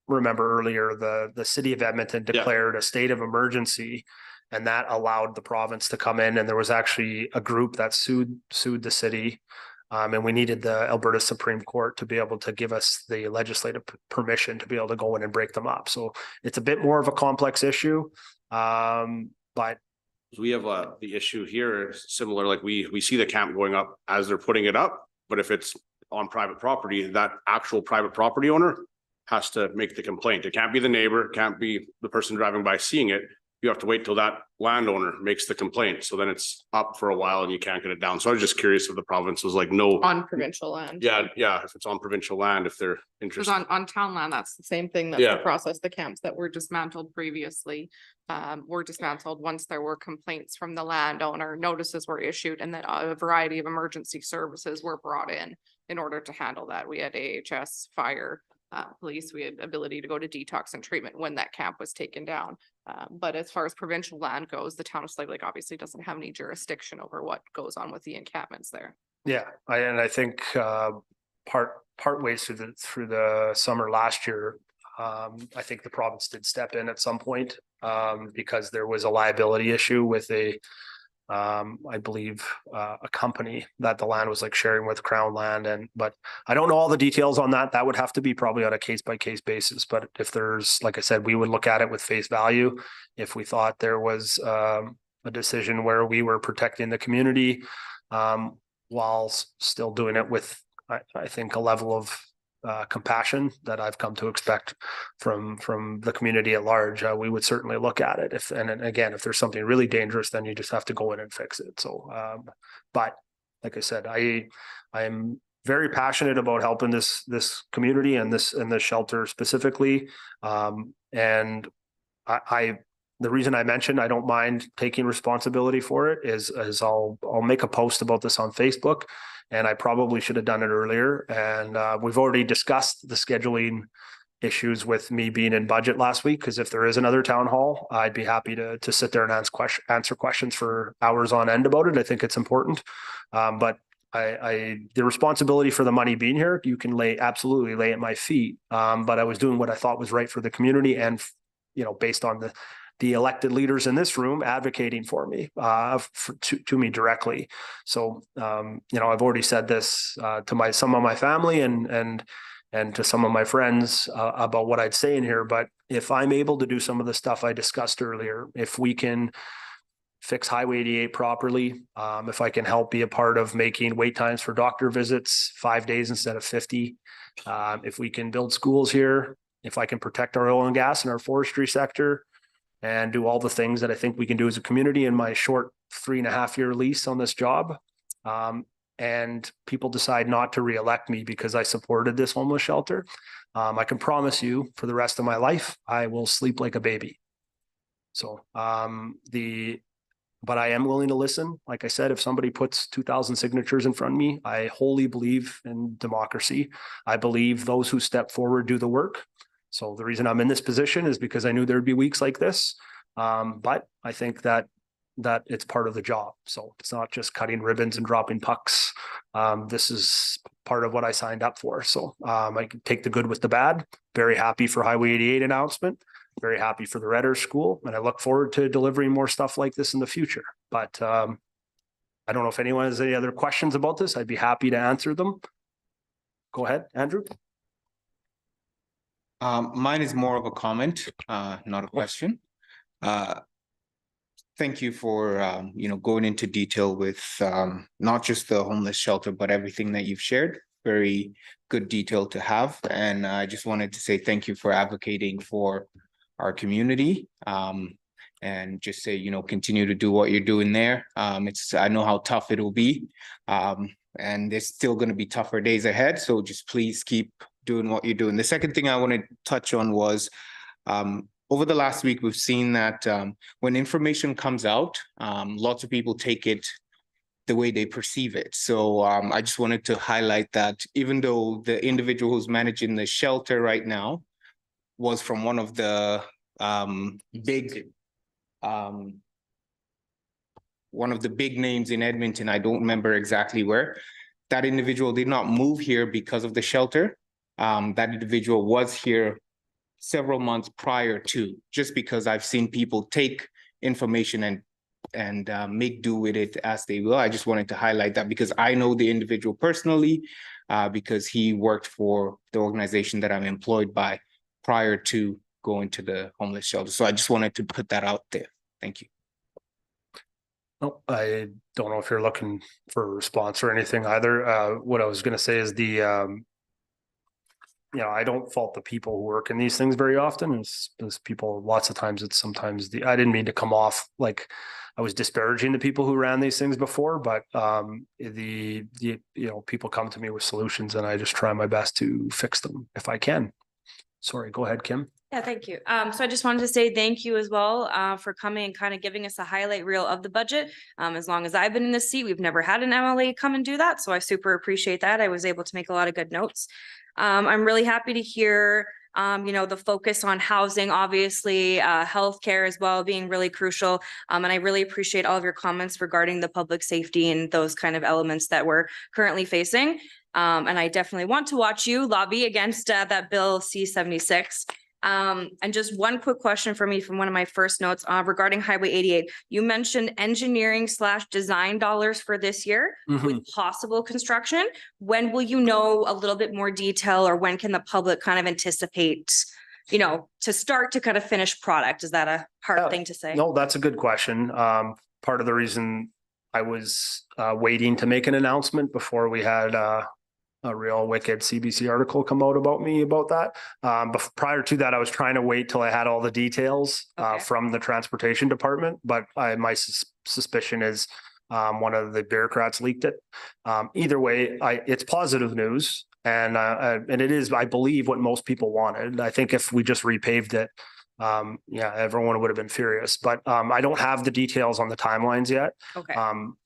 remember earlier, the city of Edmonton declared a state of emergency. And that allowed the province to come in, and there was actually a group that sued the city. And we needed the Alberta Supreme Court to be able to give us the legislative permission to be able to go in and break them up. So it's a bit more of a complex issue. But We have the issue here is similar, like we see the camp going up as they're putting it up, but if it's on private property, that actual private property owner has to make the complaint. It can't be the neighbor, can't be the person driving by seeing it. You have to wait till that landowner makes the complaint. So then it's up for a while and you can't get it down. So I was just curious if the province was like, no. On provincial land. Yeah, if it's on provincial land, if they're Because interested. on town land, that's the same thing that Yeah. the process, the camps that were dismantled previously. Were dismantled once there were complaints from the landowner, notices were issued, and then a variety of emergency services were brought in order to handle that. We had AHS, fire, police, we had ability to go to detox and treatment when that camp was taken down. But as far as provincial land goes, the town of Slave Lake obviously doesn't have any jurisdiction over what goes on with the encampments there. yeah, I think part ways through the summer last year, I think the province did step in at some point because there was a liability issue with I believe a company that the land was like sharing with Crown Land, but I don't know all the details on that. That would have to be probably on a case by case basis. But if there's, like I said, we would look at it with face value. If we thought there was a decision where we were protecting the community while still doing it with, I think, a level of compassion that I've come to expect from the community at large, we would certainly look at it. And again, if there's something really dangerous, then you just have to go in and fix it. So, but like I said, I am very passionate about helping this community and this shelter specifically. And the reason I mentioned I don't mind taking responsibility for it is I'll make a post about this on Facebook. And I probably should have done it earlier. And we've already discussed the scheduling issues with me being in budget last week, because if there is another town hall, I'd be happy to sit there and answer questions for hours on end about it. I think it's important. But the responsibility for the money being here, you can absolutely lay at my feet. But I was doing what I thought was right for the community, and based on the elected leaders in this room advocating for me, to me directly. So, I've already said this to some of my family and to some of my friends about what I'd say in here. But if I'm able to do some of the stuff I discussed earlier, if we can fix Highway 88 properly, if I can help be a part of making wait times for doctor visits 5 days instead of 50, if we can build schools here, if I can protect our oil and gas and our forestry sector, and do all the things that I think we can do as a community in my short 3.5-year lease on this job. And people decide not to reelect me because I supported this homeless shelter. I can promise you for the rest of my life, I will sleep like a baby. So, but I am willing to listen. Like I said, if somebody puts 2,000 signatures in front of me, I wholly believe in democracy. I believe those who step forward do the work. So the reason I'm in this position is because I knew there'd be weeks like this. But I think that it's part of the job. So it's not just cutting ribbons and dropping pucks. This is part of what I signed up for. So I can take the good with the bad. Very happy for Highway 88 announcement. Very happy for the Redder School. And I look forward to delivering more stuff like this in the future. But I don't know if anyone has any other questions about this. I'd be happy to answer them. Go ahead, Andrew. Mine is more of a comment, not a question. Thank you for, going into detail with not just the homeless shelter, but everything that you've shared. Very good detail to have. And I just wanted to say thank you for advocating for our community. And just say, continue to do what you're doing there. I know how tough it will be. And there's still going to be tougher days ahead. So just please keep doing what you're doing. The second thing I want to touch on was over the last week, we've seen that when information comes out, lots of people take it the way they perceive it. So I just wanted to highlight that even though the individual who's managing the shelter right now was from one of the big names in Edmonton, I don't remember exactly where. that individual did not move here because of the shelter. That individual was here several months prior to, just because I've seen people take information and make do with it as they will. I just wanted to highlight that because I know the individual personally, because he worked for the organization that I'm employed by prior to going to the homeless shelter. So I just wanted to put that out there. Thank you. No, I don't know if you're looking for a response or anything either. What I was gonna say is I don't fault the people who work in these things very often. It's people, lots of times I didn't mean to come off like I was disparaging the people who ran these things before, but people come to me with solutions and I just try my best to fix them if I can. Sorry, go ahead, Kim. Yeah, thank you. So I just wanted to say thank you as well for coming and kind of giving us a highlight reel of the budget. As long as I've been in this seat, we've never had an MLA come and do that. So I super appreciate that. I was able to make a lot of good notes. I'm really happy to hear, the focus on housing, obviously, healthcare as well being really crucial. And I really appreciate all of your comments regarding the public safety and those kind of elements that we're currently facing. And I definitely want to watch you lobby against that bill C-76. And just one quick question for me from one of my first notes regarding Highway 88. You mentioned engineering/design dollars for this year with possible construction. When will you know a little bit more detail, or when can the public kind of anticipate, to start to kind of finish product? Is that a hard thing to say? No, that's a good question. Part of the reason I was waiting to make an announcement before we had a real wicked CBC article come out about me about that. But prior to that, I was trying to wait till I had all the details from the transportation department. But my suspicion is one of the bureaucrats leaked it. Either way, it's positive news. And it is, I believe, what most people wanted. I think if we just repaved it, everyone would have been furious. But I don't have the details on the timelines yet. Okay.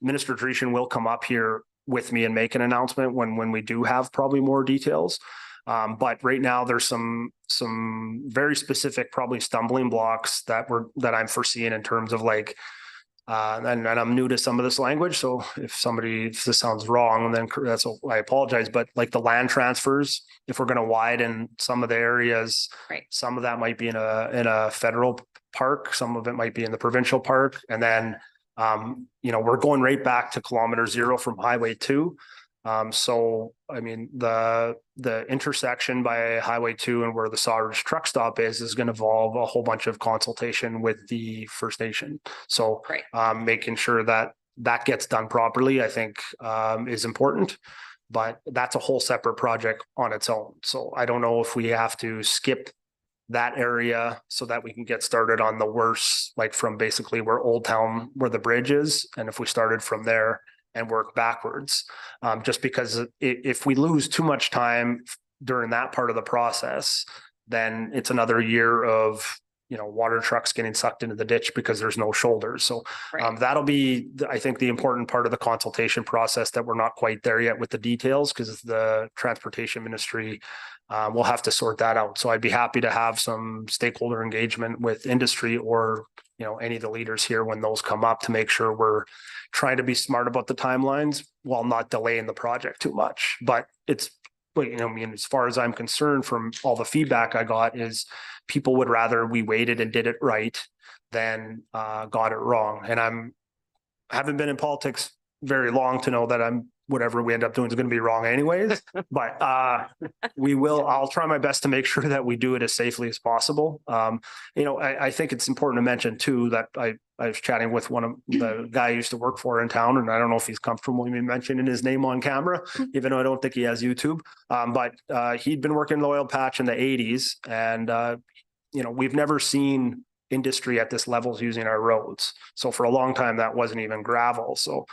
Minister Dreeshen will come up here with me and make an announcement when we do have probably more details. But right now there's some very specific, probably stumbling blocks that I'm foreseeing in terms of like, and I'm new to some of this language. So if this sounds wrong, then I apologize. But like the land transfers, if we're going to widen some of the areas, right, some of that might be in a federal park, some of it might be in the provincial park. And then we're going right back to kilometer 0 from Highway 2. So, I mean, the intersection by Highway 2 and where the Sawridge truck stop is going to involve a whole bunch of consultation with the First Nation. So, making sure that gets done properly, I think, is important. But that's a whole separate project on its own. So I don't know if we have to skip that area so that we can get started on the worst, like from basically where Old Town, where the bridge is. And if we started from there and work backwards, just because if we lose too much time during that part of the process, then it's another year of, water trucks getting sucked into the ditch because there's no shoulders. So that'll be, I think, the important part of the consultation process that we're not quite there yet with the details, because the transportation ministry we'll have to sort that out. So I'd be happy to have some stakeholder engagement with industry or, any of the leaders here when those come up, to make sure we're trying to be smart about the timelines while not delaying the project too much. But as far as I'm concerned, from all the feedback I got, is people would rather we waited and did it right than got it wrong. And I haven't been in politics very long to know that whatever we end up doing is going to be wrong anyways, but I'll try my best to make sure that we do it as safely as possible. I think it's important to mention too, that I was chatting with one of the guy I used to work for in town, and I don't know if he's comfortable with me mentioning his name on camera, even though I don't think he has YouTube. But he'd been working in the oil patch in the 80s, and we've never seen industry at this levels using our roads. So for a long time, that wasn't even gravel. So,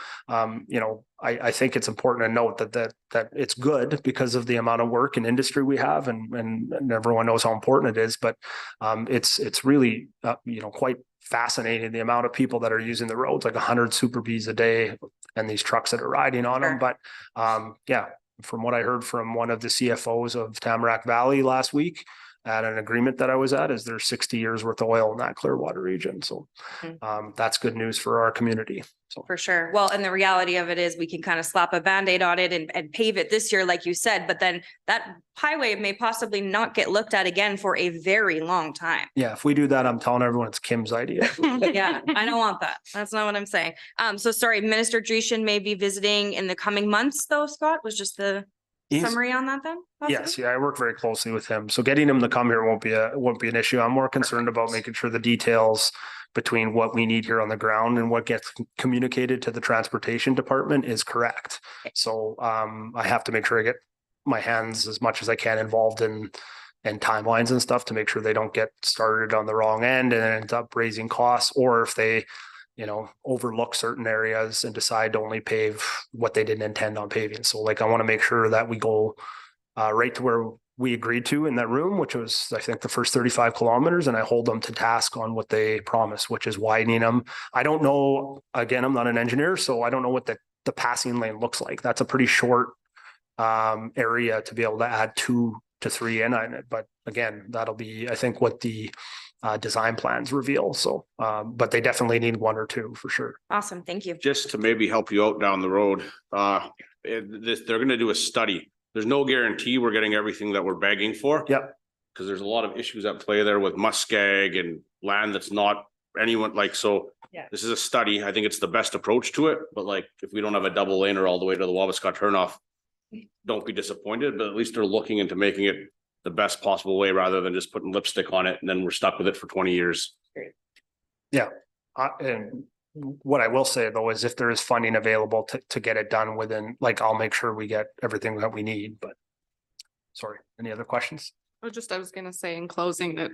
I think it's important to note that it's good because of the amount of work and industry we have, and everyone knows how important it is. But it's really quite fascinating, the amount of people that are using the roads, like 100 Super Bs a day, and these trucks that are riding on them. But from what I heard from one of the CFOs of Tamarack Valley last week, at an agreement that I was at is there's 60 years worth of oil in that Clearwater region. So that's good news for our community. So For sure. Well, and the reality of it is we can kind of slap a Band-Aid on it and pave it this year, like you said, but then that highway may possibly not get looked at again for a very long time. yeah, if we do that, I'm telling everyone it's Kim's idea. Yeah, I don't want that. That's not what I'm saying. So sorry, Minister Dreeshen may be visiting in the coming months though, Scott, was just the He's- summary on that then? possibly? Yes, yeah, I work very closely with him. So getting him to come here won't be an issue. I'm more concerned about making sure the details between what we need here on the ground and what gets communicated to the transportation department is correct. So I have to make sure I get my hands as much as I can involved in timelines and stuff to make sure they don't get started on the wrong end and end up raising costs, or if they overlook certain areas and decide to only pave what they didn't intend on paving. So like, I want to make sure that we go right to where we agreed to in that room, which was, I think, the first 35 kilometers, and I hold them to task on what they promised, which is widening them. I don't know, again, I'm not an engineer, so I don't know what the passing lane looks like. That's a pretty short area to be able to add 2 to 3 in on it. But again, that'll be, I think, what the design plans reveal. So, but they definitely need 1 or 2 for sure. Awesome, thank you. Just to maybe help you out down the road, they're gonna do a study. There's no guarantee we're getting everything that we're begging for. Yep. Because there's a lot of issues at play there with muskeg and land that's not anyone like, so. Yeah. This is a study. I think it's the best approach to it, but like, if we don't have a double lane or all the way to the Wabasca turnoff, don't be disappointed, but at least they're looking into making it the best possible way rather than just putting lipstick on it and then we're stuck with it for 20 years. And what I will say though, is if there is funding available to get it done within, like, I'll make sure we get everything that we need, but. Sorry, any other questions? I was gonna say in closing that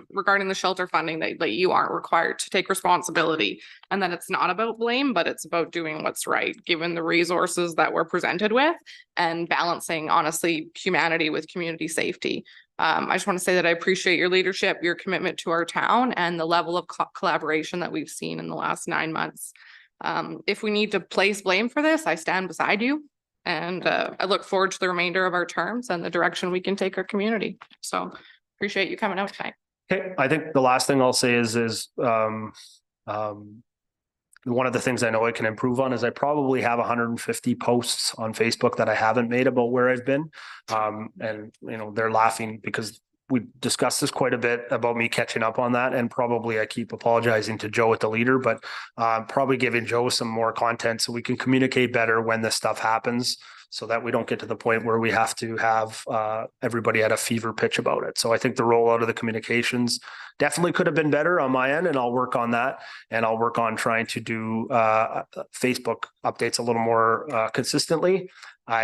regarding the shelter funding, that you aren't required to take responsibility. And that it's not about blame, but it's about doing what's right, given the resources that we're presented with and balancing, honestly, humanity with community safety. I just want to say that I appreciate your leadership, your commitment to our town, and the level of collaboration that we've seen in the last 9 months. If we need to place blame for this, I stand beside you. And I look forward to the remainder of our terms and the direction we can take our community. So appreciate you coming out tonight. Okay, I think the last thing I'll say is one of the things I know I can improve on is I probably have 150 posts on Facebook that I haven't made about where I've been. And they're laughing because we discussed this quite a bit about me catching up on that, and probably I keep apologizing to Joe at the leader, but probably giving Joe some more content so we can communicate better when this stuff happens, so that we don't get to the point where we have to have everybody at a fever pitch about it. So I think the rollout of the communications definitely could have been better on my end, and I'll work on that. And I'll work on trying to do Facebook updates a little more consistently. I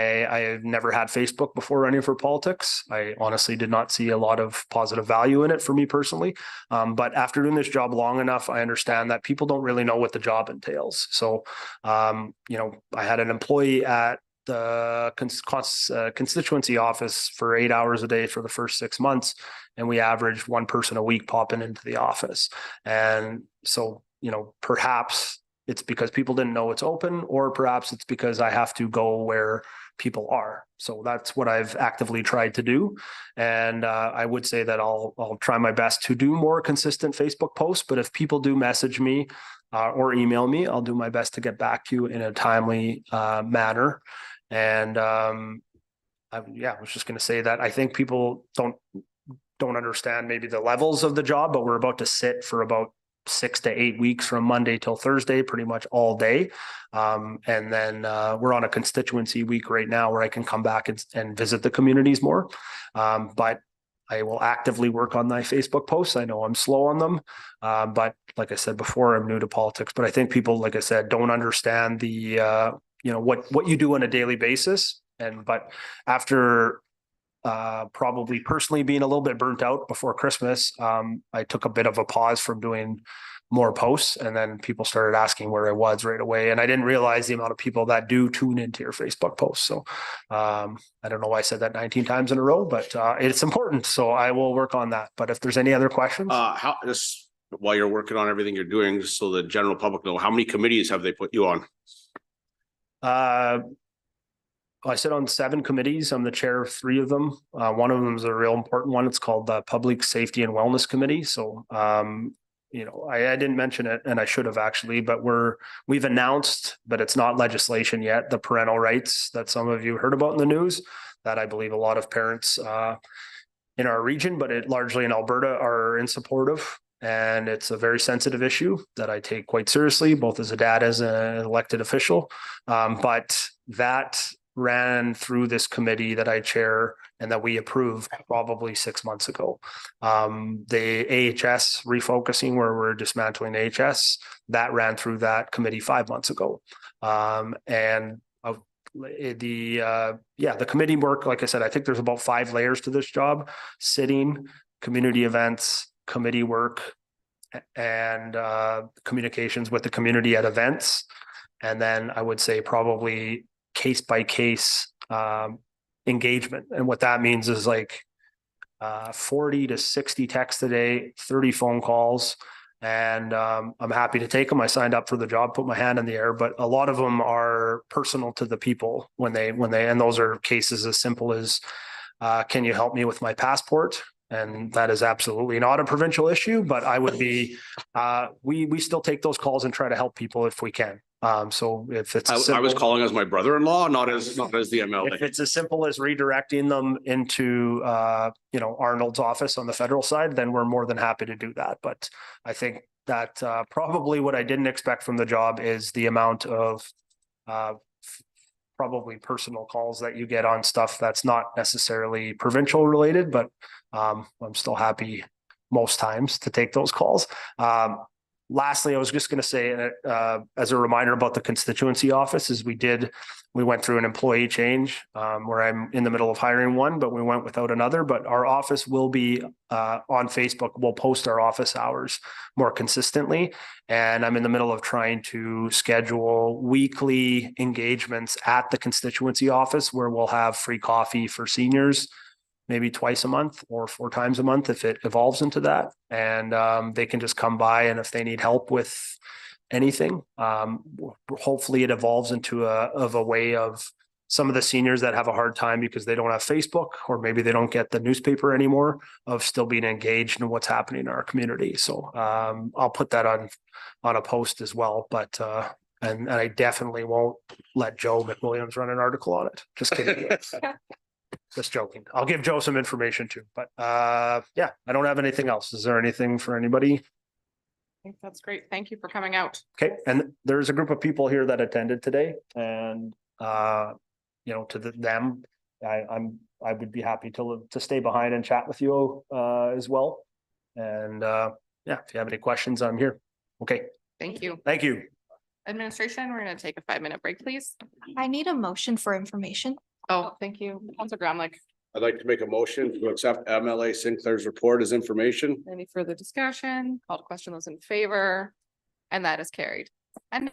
have never had Facebook before running for politics. I honestly did not see a lot of positive value in it for me personally. But after doing this job long enough, I understand that people don't really know what the job entails. So, I had an employee at the constituency office for 8 hours a day for the first 6 months, and we averaged 1 person a week popping into the office. And so, perhaps it's because people didn't know it's open, or perhaps it's because I have to go where people are. So that's what I've actively tried to do. And I would say that I'll try my best to do more consistent Facebook posts, but if people do message me or email me, I'll do my best to get back to you in a timely manner. And I was just going to say that I think people don't understand maybe the levels of the job, but we're about to sit for about 6 to 8 weeks from Monday till Thursday, pretty much all day. And then we're on a constituency week right now where I can come back and visit the communities more. But I will actively work on my Facebook posts. I know I'm slow on them. But like I said before, I'm new to politics, but I think people, like I said, don't understand the, what you do on a daily basis. But after probably personally being a little bit burnt out before Christmas, I took a bit of a pause from doing more posts, and then people started asking where I was right away. And I didn't realize the amount of people that do tune into your Facebook posts. So I don't know why I said that 19 times in a row, but it's important. So I will work on that. But if there's any other questions. While you're working on everything you're doing, just so the general public know, how many committees have they put you on? I sit on 7 committees. I'm the chair of 3 of them. One of them is a real important one. It's called the Public Safety and Wellness Committee. So, you know, I didn't mention it and I should have actually, but we've announced, but it's not legislation yet, the parental rights that some of you heard about in the news that I believe a lot of parents in our region, but it largely in Alberta are in support of. And it's a very sensitive issue that I take quite seriously, both as a dad, as an elected official. But that ran through this committee that I chair and that we approved probably 6 months ago. The AHS refocusing, where we're dismantling AHS, that ran through that committee 5 months ago. The committee work, like I said, I think there's about 5 layers to this job: sitting, community events, committee work, and communications with the community at events. And then I would say probably case by case engagement. And what that means is like 40 to 60 texts a day, 30 phone calls. And I'm happy to take them. I signed up for the job, put my hand in the air, but a lot of them are personal to the people when they, and those are cases as simple as, can you help me with my passport? And that is absolutely not a provincial issue, but I would be, we still take those calls and try to help people if we can. So if it's. I was calling as my brother-in-law, not as the MLA. If it's as simple as redirecting them into, Arnold's office on the federal side, then we're more than happy to do that. But I think that probably what I didn't expect from the job is the amount of probably personal calls that you get on stuff that's not necessarily provincial related, but I'm still happy most times to take those calls. Lastly, I was just going to say, as a reminder about the constituency office, is we went through an employee change where I'm in the middle of hiring one, but we went without another. But our office will be on Facebook. We'll post our office hours more consistently. And I'm in the middle of trying to schedule weekly engagements at the constituency office where we'll have free coffee for seniors, maybe twice a month or 4 times a month if it evolves into that. And they can just come by, and if they need help with anything, hopefully it evolves into a way of some of the seniors that have a hard time because they don't have Facebook, or maybe they don't get the newspaper anymore, of still being engaged in what's happening in our community. So I'll put that on a post as well, but and I definitely won't let Joe McWilliams run an article on it. Just kidding. Just joking. I'll give Joe some information too, but yeah, I don't have anything else. Is there anything for anybody? I think that's great. Thank you for coming out. Okay, and there's a group of people here that attended today, and to them, I would be happy to stay behind and chat with you as well. And yeah, if you have any questions, I'm here. Okay. Thank you. Thank you. Administration, we're going to take a 5-minute break, please. I need a motion for information. Oh, thank you. Councilor Gramlich. I'd like to make a motion to accept MLA Sinclair's report as information. Any further discussion? Call to question those in favor, and that is carried. And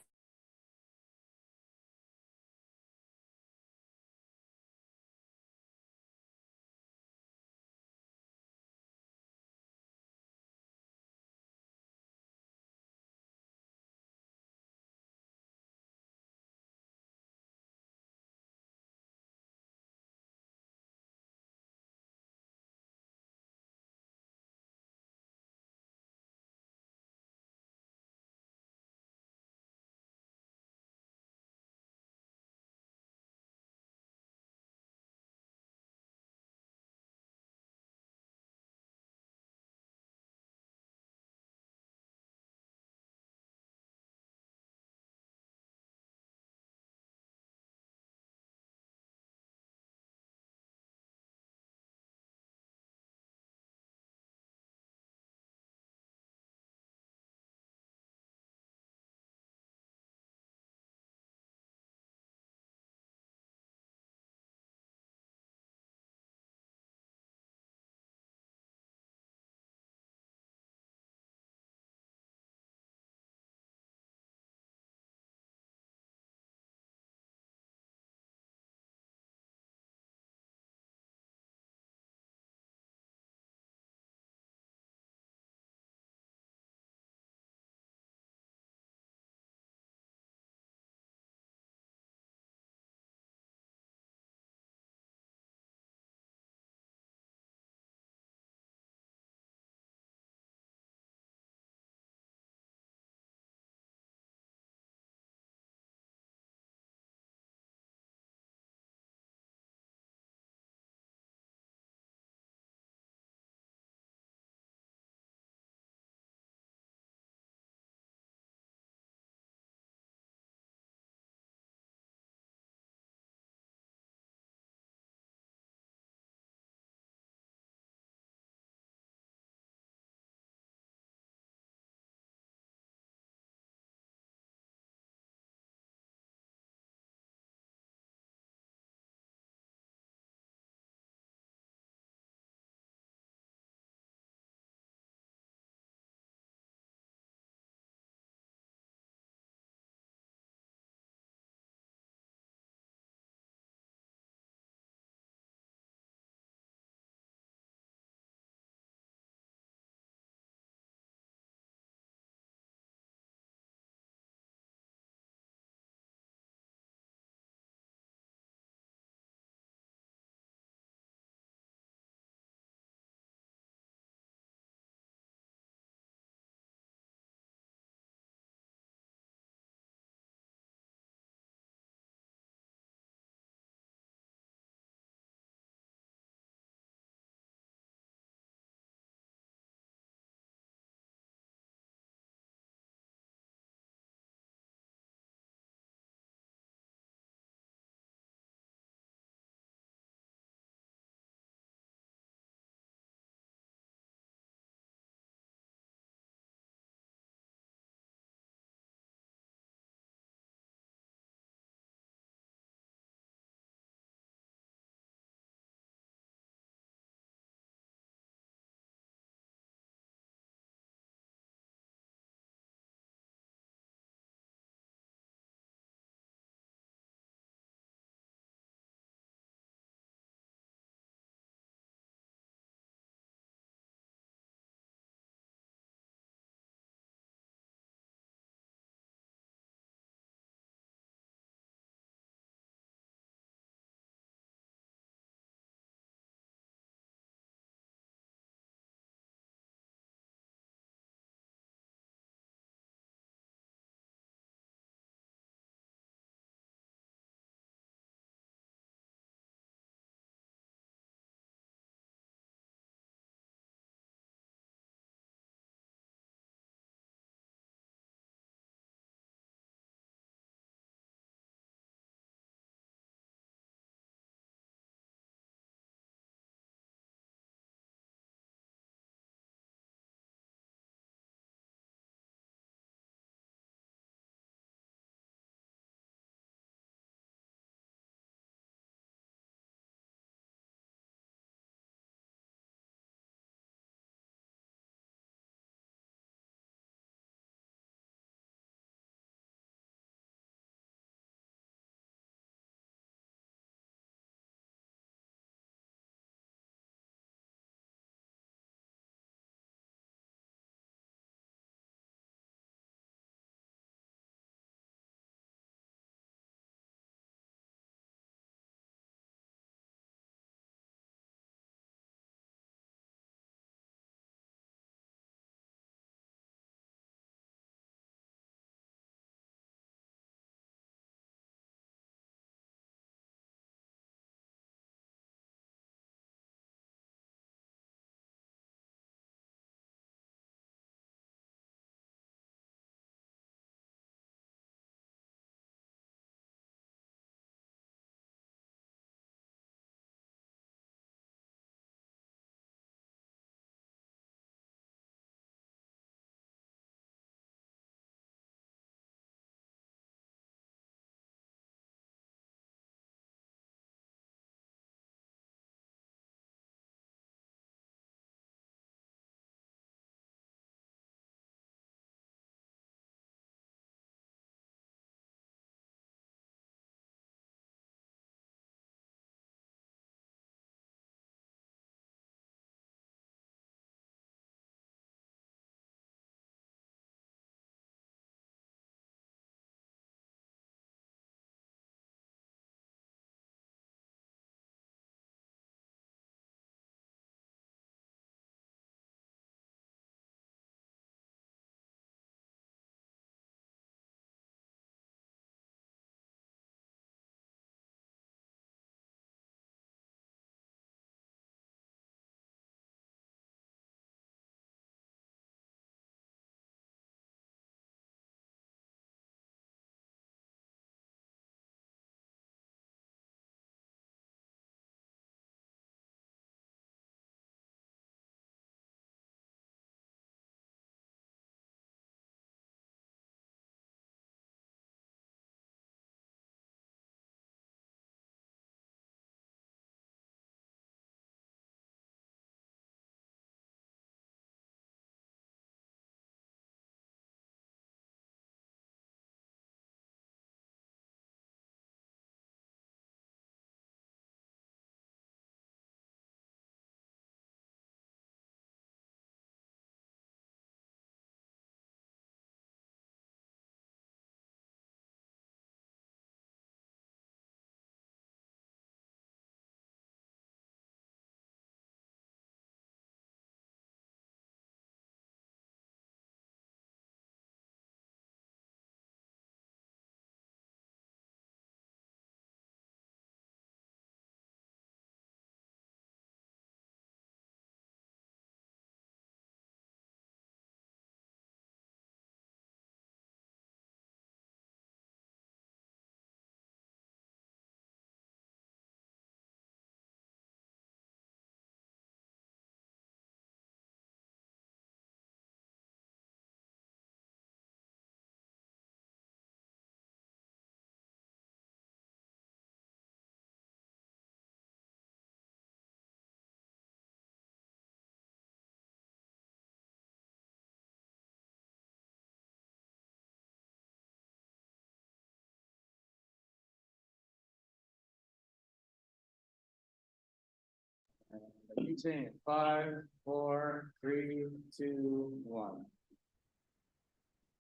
Meeting, 5, 4, 3, 2, 1.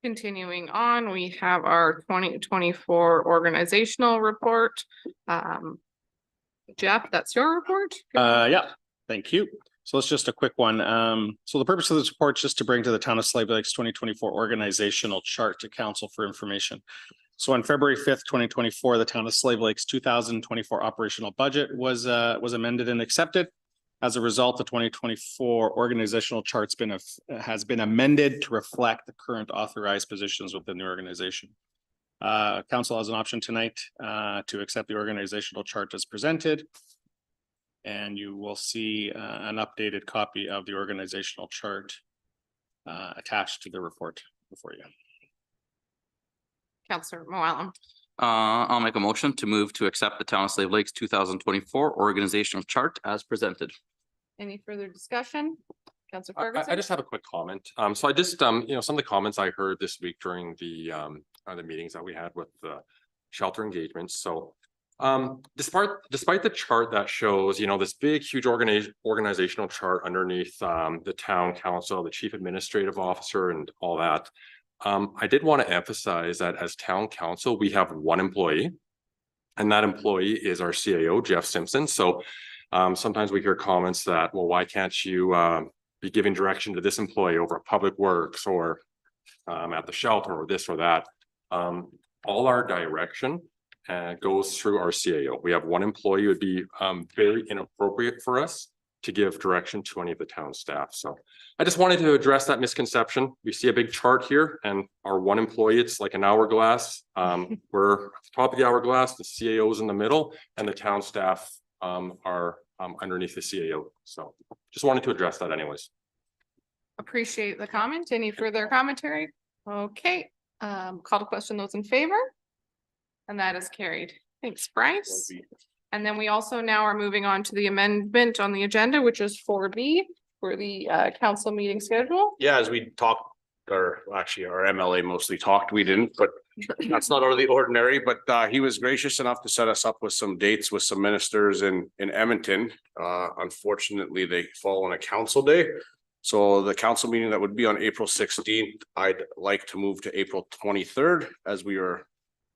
Continuing on, we have our 2024 organizational report. Jeff, that's your report? Yeah, thank you. So it's just a quick one. So the purpose of this report is just to bring to the town of Slave Lake's 2024 organizational chart to council for information. So on February 5th, 2024, the town of Slave Lake's 2024 operational budget was amended and accepted. As a result, the 2024 organizational chart's has been amended to reflect the current authorized positions within the organization. Council has an option tonight to accept the organizational chart as presented. And you will see an updated copy of the organizational chart attached to the report before you. Councillor Moallem. I'll make a motion to move to accept the town of Slave Lake's 2024 organizational chart as presented. Any further discussion? Councillor I Ferguson. just have a quick comment. So I just, some of the comments I heard this week during the meetings that we had with the shelter engagements. So despite the chart that shows, this big, huge organizational chart underneath the town council, the chief administrative officer and all that. I did want to emphasize that as town council, we have one employee, and that employee is our CAO, Jeff Simpson. So sometimes we hear comments that, well, why can't you be giving direction to this employee over at Public Works or at the shelter or this or that? All our direction goes through our CAO. We have one employee. It would be very inappropriate for us to give direction to any of the town staff. So I just wanted to address that misconception. We see a big chart here and our one employee, it's like an hourglass. We're at the top of the hourglass, the CAO is in the middle, and the town staff are underneath the CAO. So just wanted to address that anyways. Appreciate the comment. Any further commentary? Okay, call to question those in favor. And that is carried. Thanks, Bryce. And then we also now are moving on to the amendment on the agenda, which is 4B for the council meeting schedule. Yeah, as we talked, or actually our MLA mostly talked, we didn't, but that's not out of the ordinary, but he was gracious enough to set us up with some dates with some ministers in Edmonton. Unfortunately, they fall on a council day. So the council meeting that would be on April 16th, I'd like to move to April 23rd as we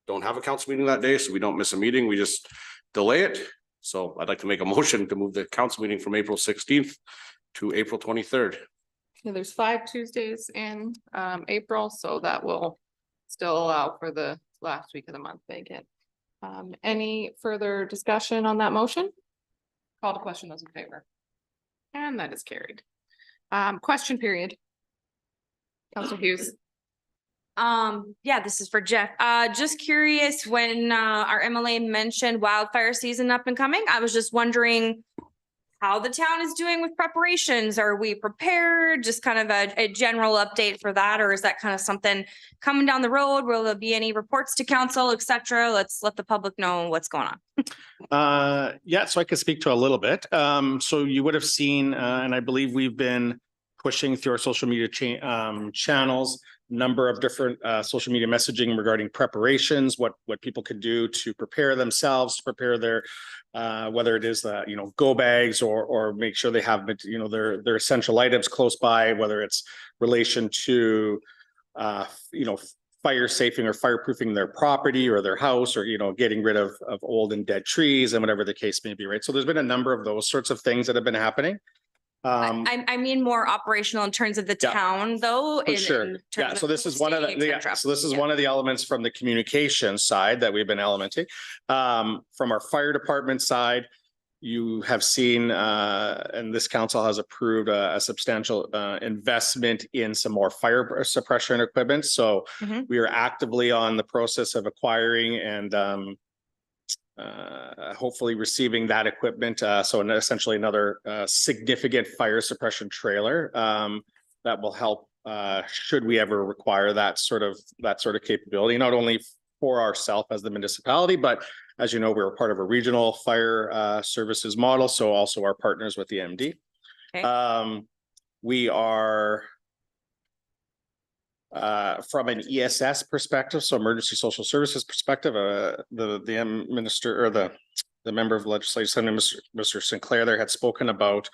don't have a council meeting that day, so we don't miss a meeting. We just delay it. So I'd like to make a motion to move the council meeting from April 16th to April 23rd. Yeah, there's 5 Tuesdays in April, so that will still allow for the last week of the month vacant. Any further discussion on that motion? Call to question those in favor. And that is carried. Question period. Councillor Hughes. Yeah, this is for Jeff. Just curious, when our MLA mentioned wildfire season up and coming, I was just wondering how the town is doing with preparations. Are we prepared? Just kind of a general update for that, or is that kind of something coming down the road? Will there be any reports to council, etc.? Let's let the public know what's going on. Yeah, so I can speak to a little bit. So you would have seen, and I believe we've been pushing through our social media channels, number of different social media messaging regarding preparations, what people could do to prepare themselves, to prepare their whether it is go bags or make sure they have their essential items close by, whether it's relation to fire safing or fireproofing their property or their house, or getting rid of old and dead trees and whatever the case may be, right? So there's been a number of those sorts of things that have been happening. I mean more operational in terms of the town, though. Sure. Yeah. So this is one of the elements from the communication side that we've been implementing. From our fire department side, you have seen, and this council has approved a substantial investment in some more fire suppression equipment. So we are actively on the process of acquiring and hopefully receiving that equipment. So essentially another significant fire suppression trailer that will help should we ever require that sort of capability, not only for ourselves as the municipality, but as you know, we're part of a regional fire services model. So also our partners with the MD. Okay. We are from an ESS perspective, so emergency social services perspective, the minister or the the member of legislation, Mr. Sinclair there had spoken about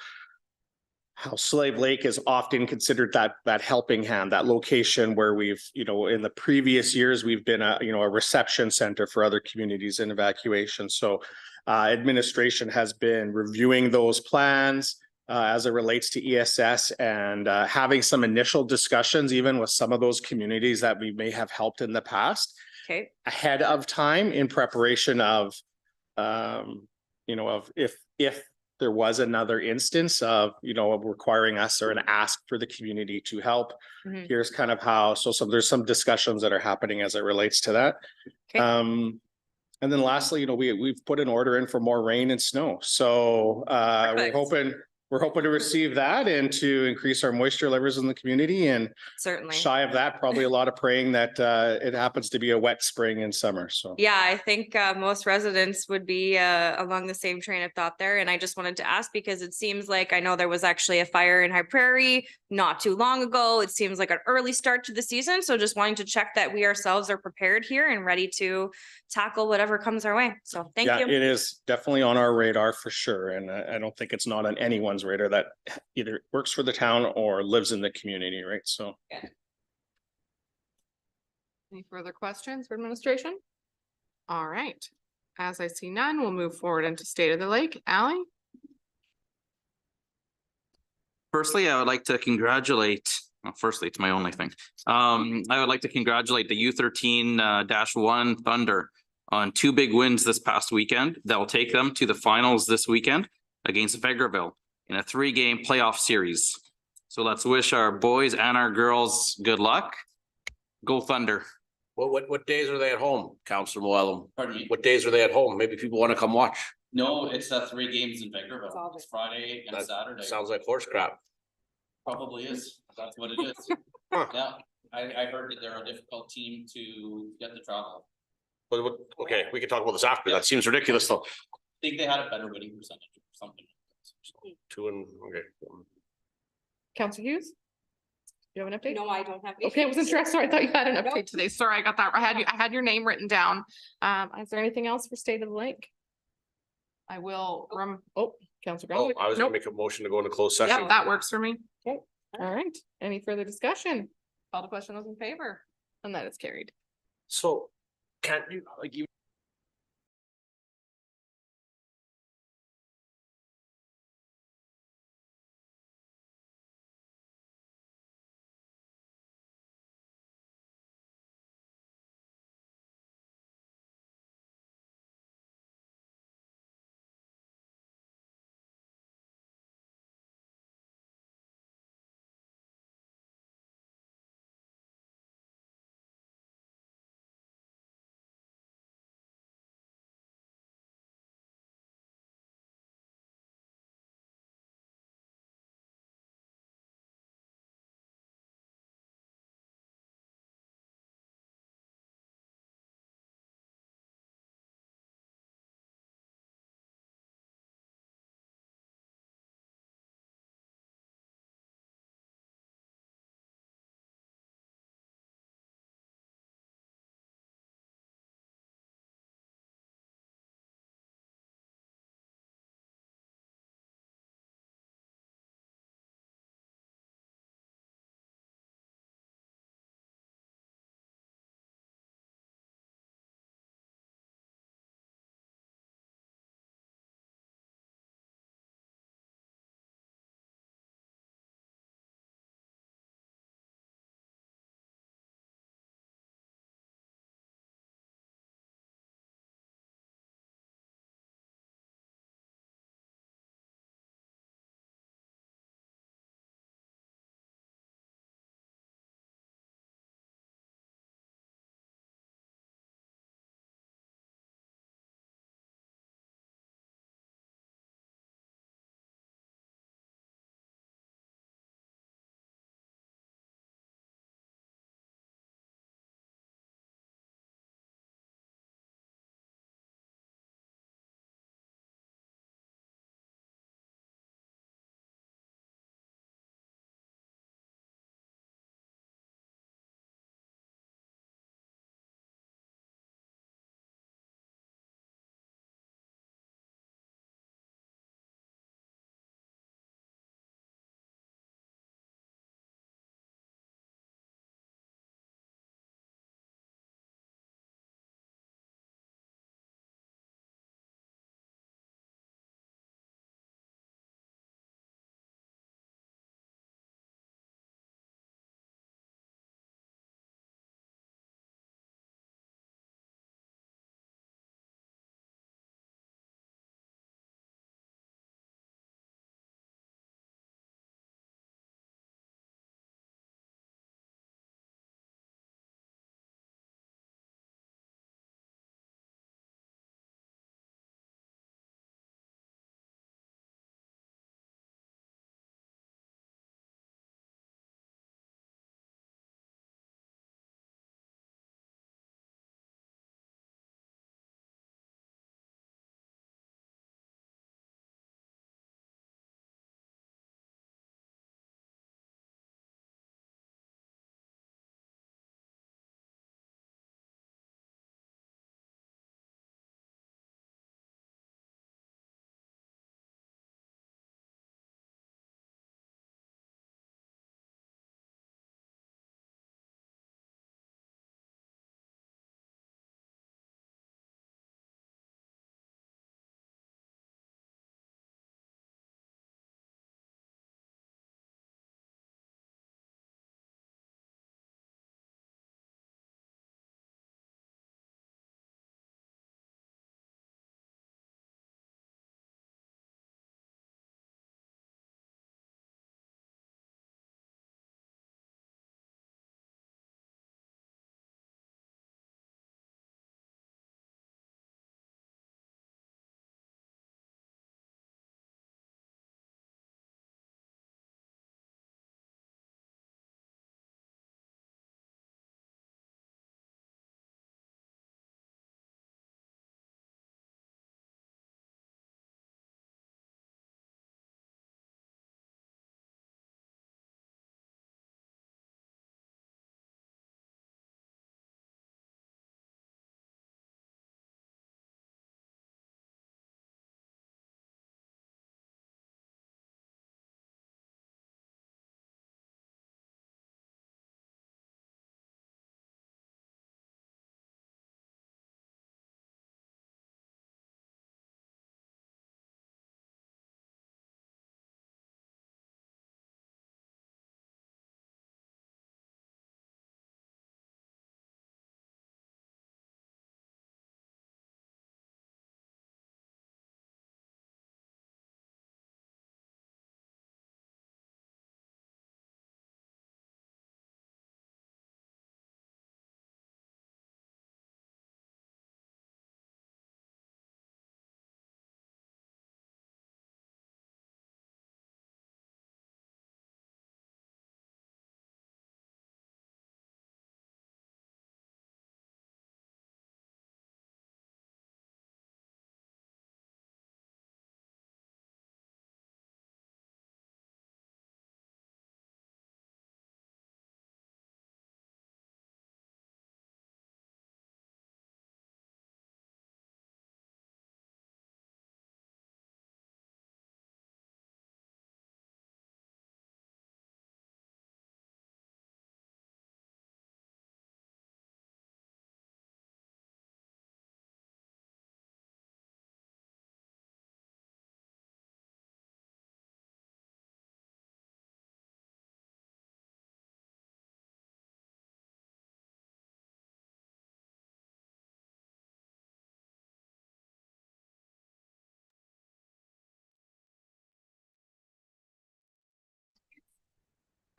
how Slave Lake is often considered that helping hand, that location where we've, in the previous years, we've been a reception center for other communities in evacuation. So administration has been reviewing those plans as it relates to ESS and having some initial discussions, even with some of those communities that we may have helped in the past. Okay. Ahead of time in preparation of, if there was another instance of, of requiring us or an ask for the community to help. Mhm. Here's kind of how, there's some discussions that are happening as it relates to that. Okay. And then lastly, we've put an order in for more rain and snow. So Perfect. we're hoping to receive that and to increase our moisture levels in the community, and Certainly. shy of that, probably a lot of praying that it happens to be a wet spring and summer. So Yeah, I think most residents would be along the same train of thought there. And I just wanted to ask because it seems like I know there was actually a fire in High Prairie not too long ago. It seems like an early start to the season. So just wanting to check that we ourselves are prepared here and ready to tackle whatever comes our way. So thank yeah, you. it is definitely on our radar for sure. And I don't think it's not on anyone's radar that either works for the town or lives in the community, right? So. Any further questions for administration? All right. As I see none, we'll move forward into State of the Lake. Ally? Firstly, I would like to congratulate, well, firstly, it's my only thing. I would like to congratulate the U13-1 Thunder on 2 big wins this past weekend. They'll take them to the finals this weekend against Vegreville in a 3-game playoff series. So let's wish our boys and our girls good luck. Go Thunder. What days are they at home, Councilor Moellum? Pardon me? What days are they at home? Maybe people want to come watch. No, it's 3 games in Vegreville. It's Friday and That Saturday. Sounds like horse crap. Probably is. That's what it is. Huh. Yeah, I heard that they're a difficult team to get to travel. Okay, we can talk about this after. That seems ridiculous though. I think they had a better winning percentage or something. Okay. Council Hughes? You have an update? No, I don't have. Okay, I wasn't sure. Sorry, I thought you had an Nope. update today. Sorry, I got that. I had your name written down. Is there anything else for State of the Lake? I will, Councilor Oh, Grant. I was gonna Nope. make a motion to go into closed session. Yeah, that works for me. Okay, all right. Any further discussion? Call the question, those in favor, and that is carried. So can't you, like, you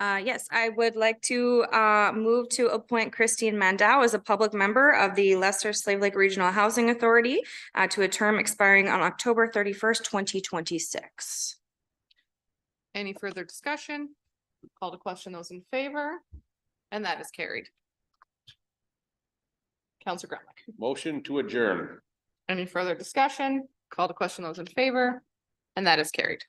Yes, I would like to move to appoint Christine Mandau as a public member of the Leicester Slave Lake Regional Housing Authority to a term expiring on October 31st, 2026. Any further discussion? Call to question those in favor, and that is carried. Counselor Grumlich. Motion to adjourn. Any further discussion? Call to question those in favor, and that is carried.